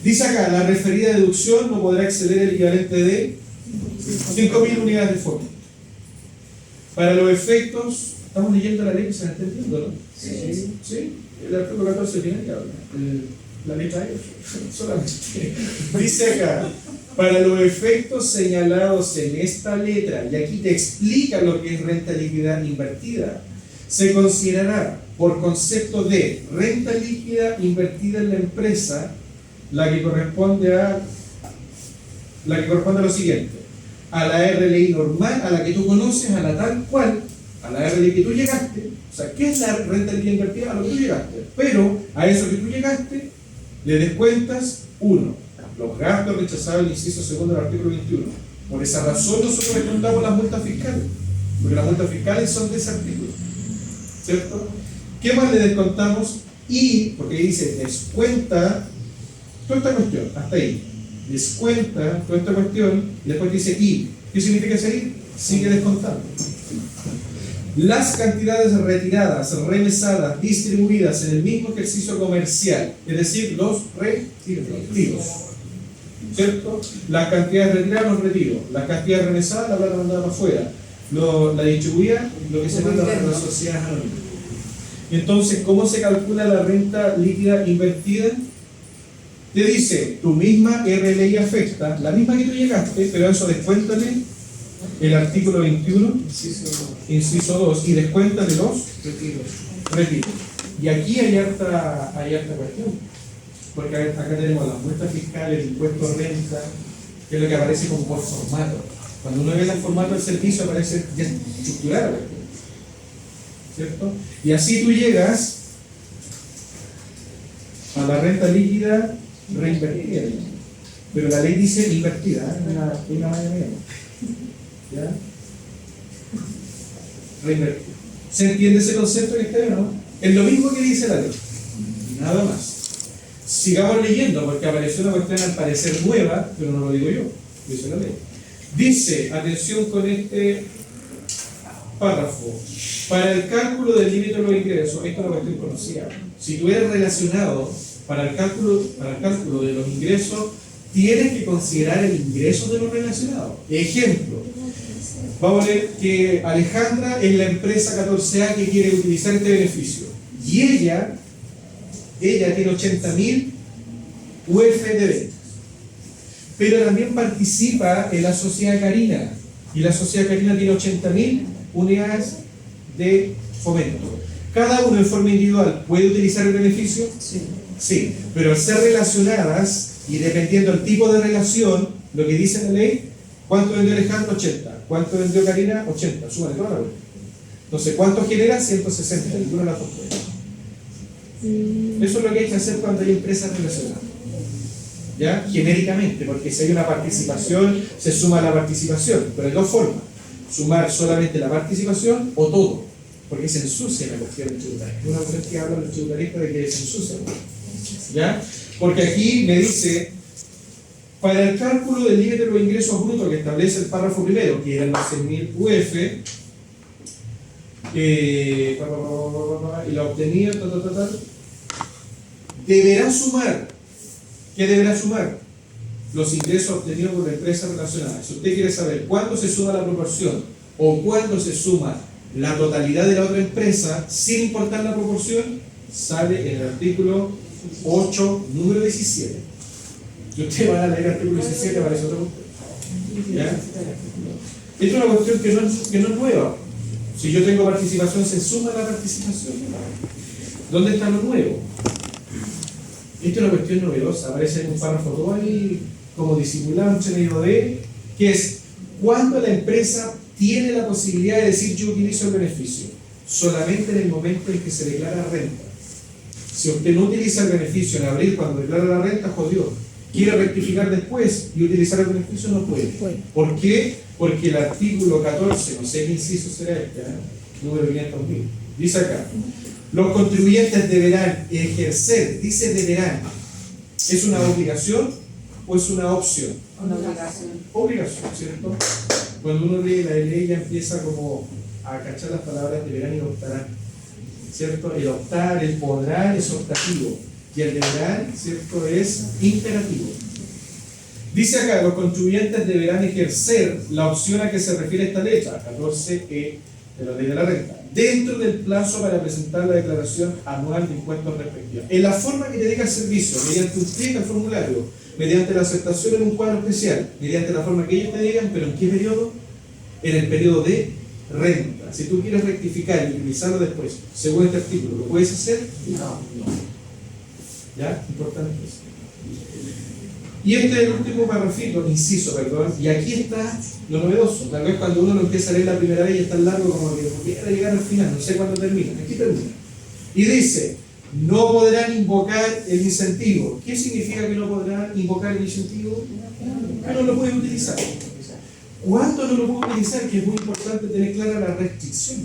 Dice acá, la referida deducción no podrá exceder el equivalente de 5.000 unidades de fomento. Para los efectos, estamos leyendo la ley que se la está entendiendo, ¿no? Sí. El artículo 14 tiene que hablar. La letra E, solamente. Dice acá, para los efectos señalados en esta letra, y aquí te explica lo que es renta líquida invertida, se considerará por concepto de renta líquida invertida en la empresa la que corresponde a lo siguiente: a la RLI normal, a la que tú conoces, a la tal cual, a la RLI que tú llegaste. O sea, ¿qué es la renta líquida invertida? A lo que tú llegaste. Pero a eso que tú llegaste le descuentas 1. Los gastos rechazados del inciso segundo del artículo 21. Por esa razón nosotros descontamos las multas fiscales. porque las multas fiscales son de ese artículo, ¿cierto? ¿Qué más le descontamos? Y, porque dice, descuenta toda esta cuestión, hasta ahí. Descuenta toda esta cuestión, y después dice y. ¿Qué significa ese y? Sigue descontando. Las cantidades retiradas, remesadas, distribuidas en el mismo ejercicio comercial, es decir, los retiros, ¿cierto? Las cantidades retiradas, los retiros. Las cantidades remesadas, la plata mandada para afuera. La distribuida, lo que se manda para las sociedades anónimas. Entonces, ¿cómo se calcula la renta líquida invertida? Te dice, tu misma RLI afecta, la misma que tú llegaste, pero a eso descuéntale el artículo 21, inciso 2, y descuéntale los retiros. Y aquí hay harta cuestión, porque acá tenemos las multas fiscales, el impuesto de renta, que es lo que aparece como por formato. Cuando uno ve el formato del servicio aparece ya estructurado, ¿cierto? Y así tú llegas a la renta líquida reinvertida, pero la ley dice invertida, una manera menos. ¿Ya? Reinvertida. ¿Se entiende ese concepto que está ahí, no? Es lo mismo que dice la ley, nada más. Sigamos leyendo, porque apareció una cuestión al parecer nueva, pero no lo digo yo, dice la ley. Dice, atención con este párrafo, para el cálculo del límite de los ingresos, esto es una cuestión conocida. Si tú eres relacionado para el cálculo de los ingresos, tienes que considerar el ingreso de los relacionados. Ejemplo, vamos a ver que Alejandra es la empresa 14A que quiere utilizar este beneficio. Y ella tiene 80.000 UF de ventas. Pero también participa en la sociedad Carina. Y la sociedad Carina tiene 80.000 unidades de fomento. ¿Cada uno en forma individual puede utilizar el beneficio? Sí. Pero al ser relacionadas y dependiendo del tipo de relación, lo que dice la ley, ¿cuánto vendió Alejandro? 80. ¿Cuánto vendió Karina? 80. Súbale toda la vuelta. Entonces, ¿cuánto genera? 160. Ninguna de las dos puede. Eso es lo que hay que hacer cuando hay empresas relacionadas. ¿Ya? Genéricamente, porque si hay una participación, se suma la participación, pero de dos formas. Sumar solamente la participación o todo, porque se ensucia la cuestión tributaria. Una cuestión que hablan los tributaristas de que se ensucia. ¿Ya? Porque aquí me dice, para el cálculo del límite de los ingresos brutos que establece el párrafo primero, que eran los 6.000 UF, y la obtenida, deberá sumar. ¿Qué deberá sumar? Los ingresos obtenidos por la empresa relacionada. Si usted quiere saber cuándo se suma la proporción o cuándo se suma la totalidad de la otra empresa, sin importar la proporción, sale en el artículo 8, número 17. Si usted va a leer el artículo 17, aparece otra cuestión. ¿Ya? Esto es una cuestión que no es nueva. Si yo tengo participación, se suma la participación. ¿Dónde está lo nuevo? Esto es una cuestión novedosa. Aparece en un párrafo todo ahí, como disimulado entre medio de, que es cuando la empresa tiene la posibilidad de decir yo utilizo el beneficio. Solamente en el momento en que se declara renta. Si usted no utiliza el beneficio en abril cuando declara la renta, jodió. Quiere rectificar después y utilizar el beneficio, no puede. ¿Por qué? Porque el artículo 14, no sé qué inciso será este, número 500.000, dice acá, los contribuyentes deberán ejercer, dice deberán, ¿es una obligación o es una opción? Una obligación. Obligación, ¿cierto? Cuando uno lee la ley ya empieza como a cachar las palabras deberán y optarán, ¿cierto? El optar, el podrán es optativo y el deberán, ¿cierto? Es imperativo. Dice acá, los contribuyentes deberán ejercer la opción a que se refiere esta letra, 14E de la ley de la renta, dentro del plazo para presentar la declaración anual de impuestos respectiva. En la forma que te diga el servicio, mediante un clic al formulario, mediante la aceptación en un cuadro especial, mediante la forma que ellos te digan, pero ¿en qué periodo? En el periodo de renta. Si tú quieres rectificar y utilizarlo después, según este artículo, ¿lo puedes hacer? No. ¿Ya? Importante eso. Y este es el último parrafito, inciso, perdón, y aquí está lo novedoso. Tal vez cuando uno lo empieza a leer la primera vez y es tan largo como que pudiera llegar al final, no sé cuándo termina, aquí termina. Y dice, no podrán invocar el incentivo. ¿Qué significa que no podrán invocar el incentivo? Que no lo pueden utilizar. ¿Cuándo no lo puedo utilizar? Que es muy importante tener clara la restricción.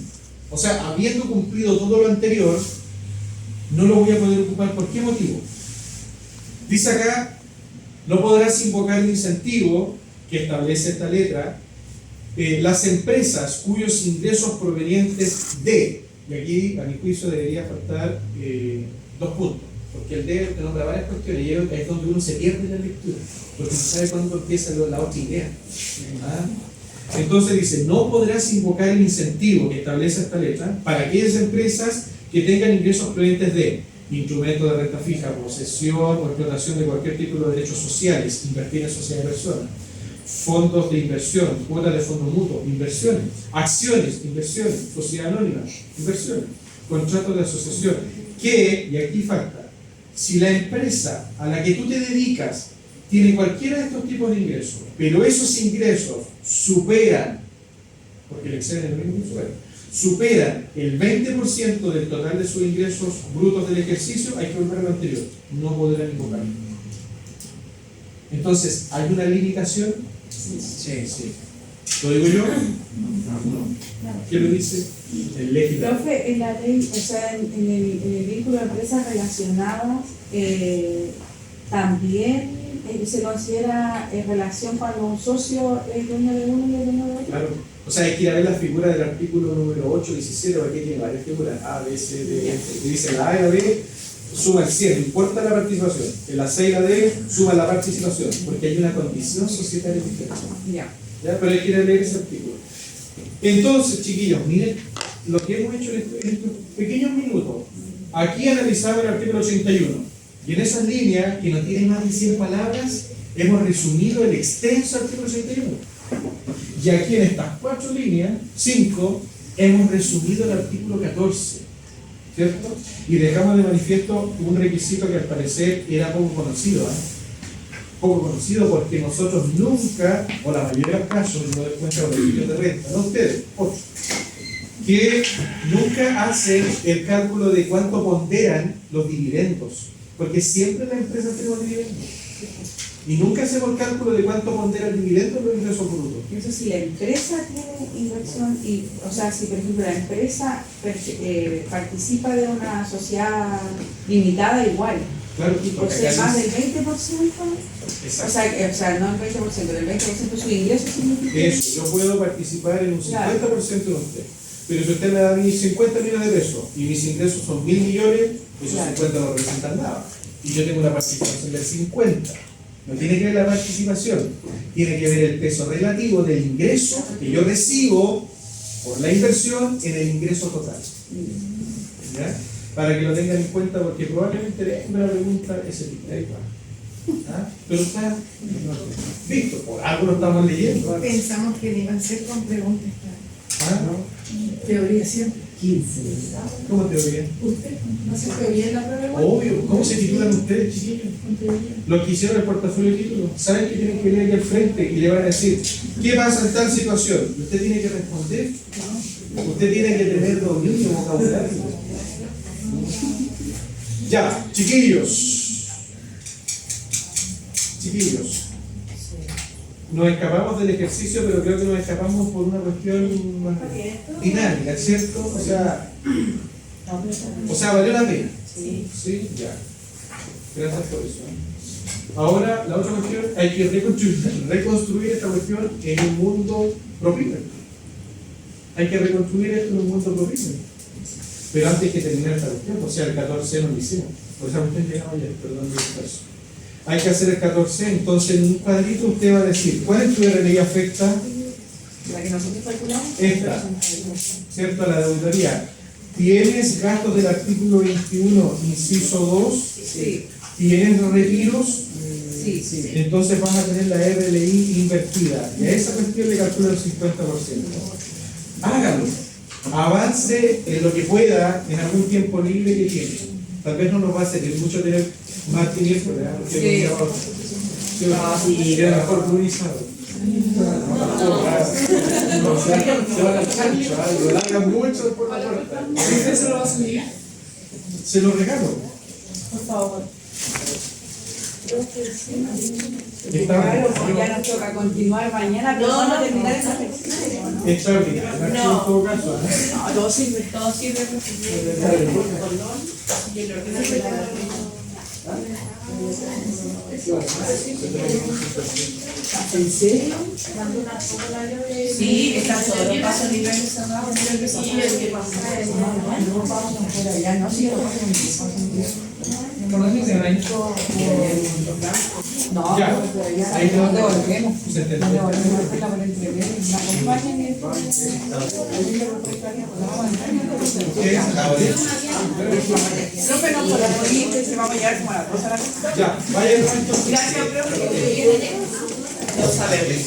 O sea, habiendo cumplido todo lo anterior, no lo voy a poder ocupar. ¿Por qué motivo? Dice acá, no podrás invocar el incentivo que establece esta letra, las empresas cuyos ingresos provenientes de, y aquí a mi juicio debería faltar 2 puntos, porque el de nombra varias cuestiones y es donde uno se pierde en la lectura, porque no sabe cuándo empieza la otra idea. ¿Ah? Entonces dice, no podrás invocar el incentivo que establece esta letra para aquellas empresas que tengan ingresos provenientes de instrumentos de renta fija, posesión o explotación de cualquier título de derechos sociales, invertir en sociedad de personas, fondos de inversión, cuotas de fondos mutuos, inversiones, acciones, inversiones, sociedad anónima, inversiones, contratos de asociación, que, y aquí falta, si la empresa a la que tú te dedicas tiene cualquiera de estos tipos de ingresos, pero esos ingresos superan, porque le exceden el mismo superan el 20% del total de sus ingresos brutos del ejercicio, hay que volver a lo anterior, no podrán invocarlo. Entonces, ¿hay una limitación? Sí. ¿Lo digo yo? No. ¿Qué lo dice el legislador? Profe, en la ley, o sea, en el vínculo de empresas relacionadas, también se considera relación cuando un socio es dueño de uno y es dueño de otro. Claro. O sea, hay que ir a ver la figura del artículo número 8, 17, porque tiene varias figuras, A, B, C, D, F. Y dice la A y la B suma el 100, no importa la participación. En la C y la D suma la participación, porque hay una condición societaria diferente. Ya. ¿Ya? Pero hay que ir a leer ese artículo. Entonces, chiquillos, miren lo que hemos hecho en estos pequeños minutos. Aquí analizamos el artículo 81. Y en esas líneas, que no tienen más de 100 palabras, hemos resumido el extenso artículo 81. Y aquí en estas 4 líneas, 5, hemos resumido el artículo 14, ¿cierto? Y dejamos de manifiesto un requisito que al parecer era poco conocido, poco conocido porque nosotros nunca, o la mayoría de los casos, no doy cuenta de los beneficios de renta, no ustedes, otros, que nunca hacen el cálculo de cuánto ponderan los dividendos, porque siempre la empresa tiene los dividendos. Y nunca hacemos el cálculo de cuánto pondera el dividendo en los ingresos brutos. Entonces, si la empresa tiene inversión, o sea, si por ejemplo la empresa participa de una sociedad limitada, igual, Claro, y posee más del 20%, exacto. o sea, no el 20%, del 20% de su ingreso significa. Eso, yo puedo participar en un 50% Claro. de usted. Pero si usted me da a mí 50 millones de pesos y mis ingresos son 1.000 millones, esos Claro. 50 no representan nada. Y yo tengo una participación del 50. No tiene que ver la participación, tiene que ver el peso relativo del ingreso que yo recibo por la inversión en el ingreso total. ¿Ya? Para que lo tengan en cuenta, porque probablemente venga una pregunta ese tipo. ¿Ah? Pero está visto, por algo lo estamos leyendo. Pensamos que iban a ser con preguntas. ¿Ah? Teoría siempre. 15. ¿Cómo te oye? ¿Usted no hace teoría en la prueba? Obvio, ¿cómo se titulan ustedes, chiquillos? Los que hicieron el portafolio de títulos, saben que tienen que ir aquí al frente y le van a decir, ¿qué pasa en tal situación? Y usted tiene que responder. Usted tiene que tener dominio vocabulario. Ya, chiquillos. Chiquillos. Nos escapamos del ejercicio, pero creo que nos escapamos por una cuestión dinámica, ¿cierto? O sea, valió la pena. Sí, ya. Gracias por eso. Ahora, la otra cuestión, hay que reconstruir esta cuestión en un mundo propicio. Hay que reconstruir esto en un mundo propicio. Pero antes que terminar esta cuestión, o sea, el 14 no lo hicimos. Por esa cuestión llegamos ayer, perdón, el esfuerzo. Hay que hacer el 14, entonces en un cuadrito usted va a decir, ¿cuál es tu RLI afecta? La que nosotros calculamos. Esta, ¿cierto? La de auditoría. ¿Tienes gastos del artículo 21, inciso 2? Sí. ¿Tienes retiros? Sí. Entonces vas a tener la RLI invertida. Y a esa cuestión le calculo el 50%. Hágalo. Avance en lo que pueda en algún tiempo libre que tiene. Tal vez no nos va a servir mucho tener más tiempo, ¿verdad? Porque sí, era mejor priorizado. Se van al chancho, lo largan mucho por la puerta. ¿Usted se lo va a subir? Se lo regalo. Por favor. Claro, porque ya nos toca continuar mañana, pero vamos a terminar esa sección, ¿no? Extraordinario. En todo caso, No, todo sirve. Todo sirve ¿En serio? Sí, está todo el paso nivel cerrado. Sí, el que pasa es no vamos por allá, no, sí, no, Ya. ahí no devolvemos. No devolvemos la por entrever. La acompañan y profe, no podemos ir, que se va a llegar como a las 2 de la tarde. ya, vaya entonces. Gracias, profe. No sabemos.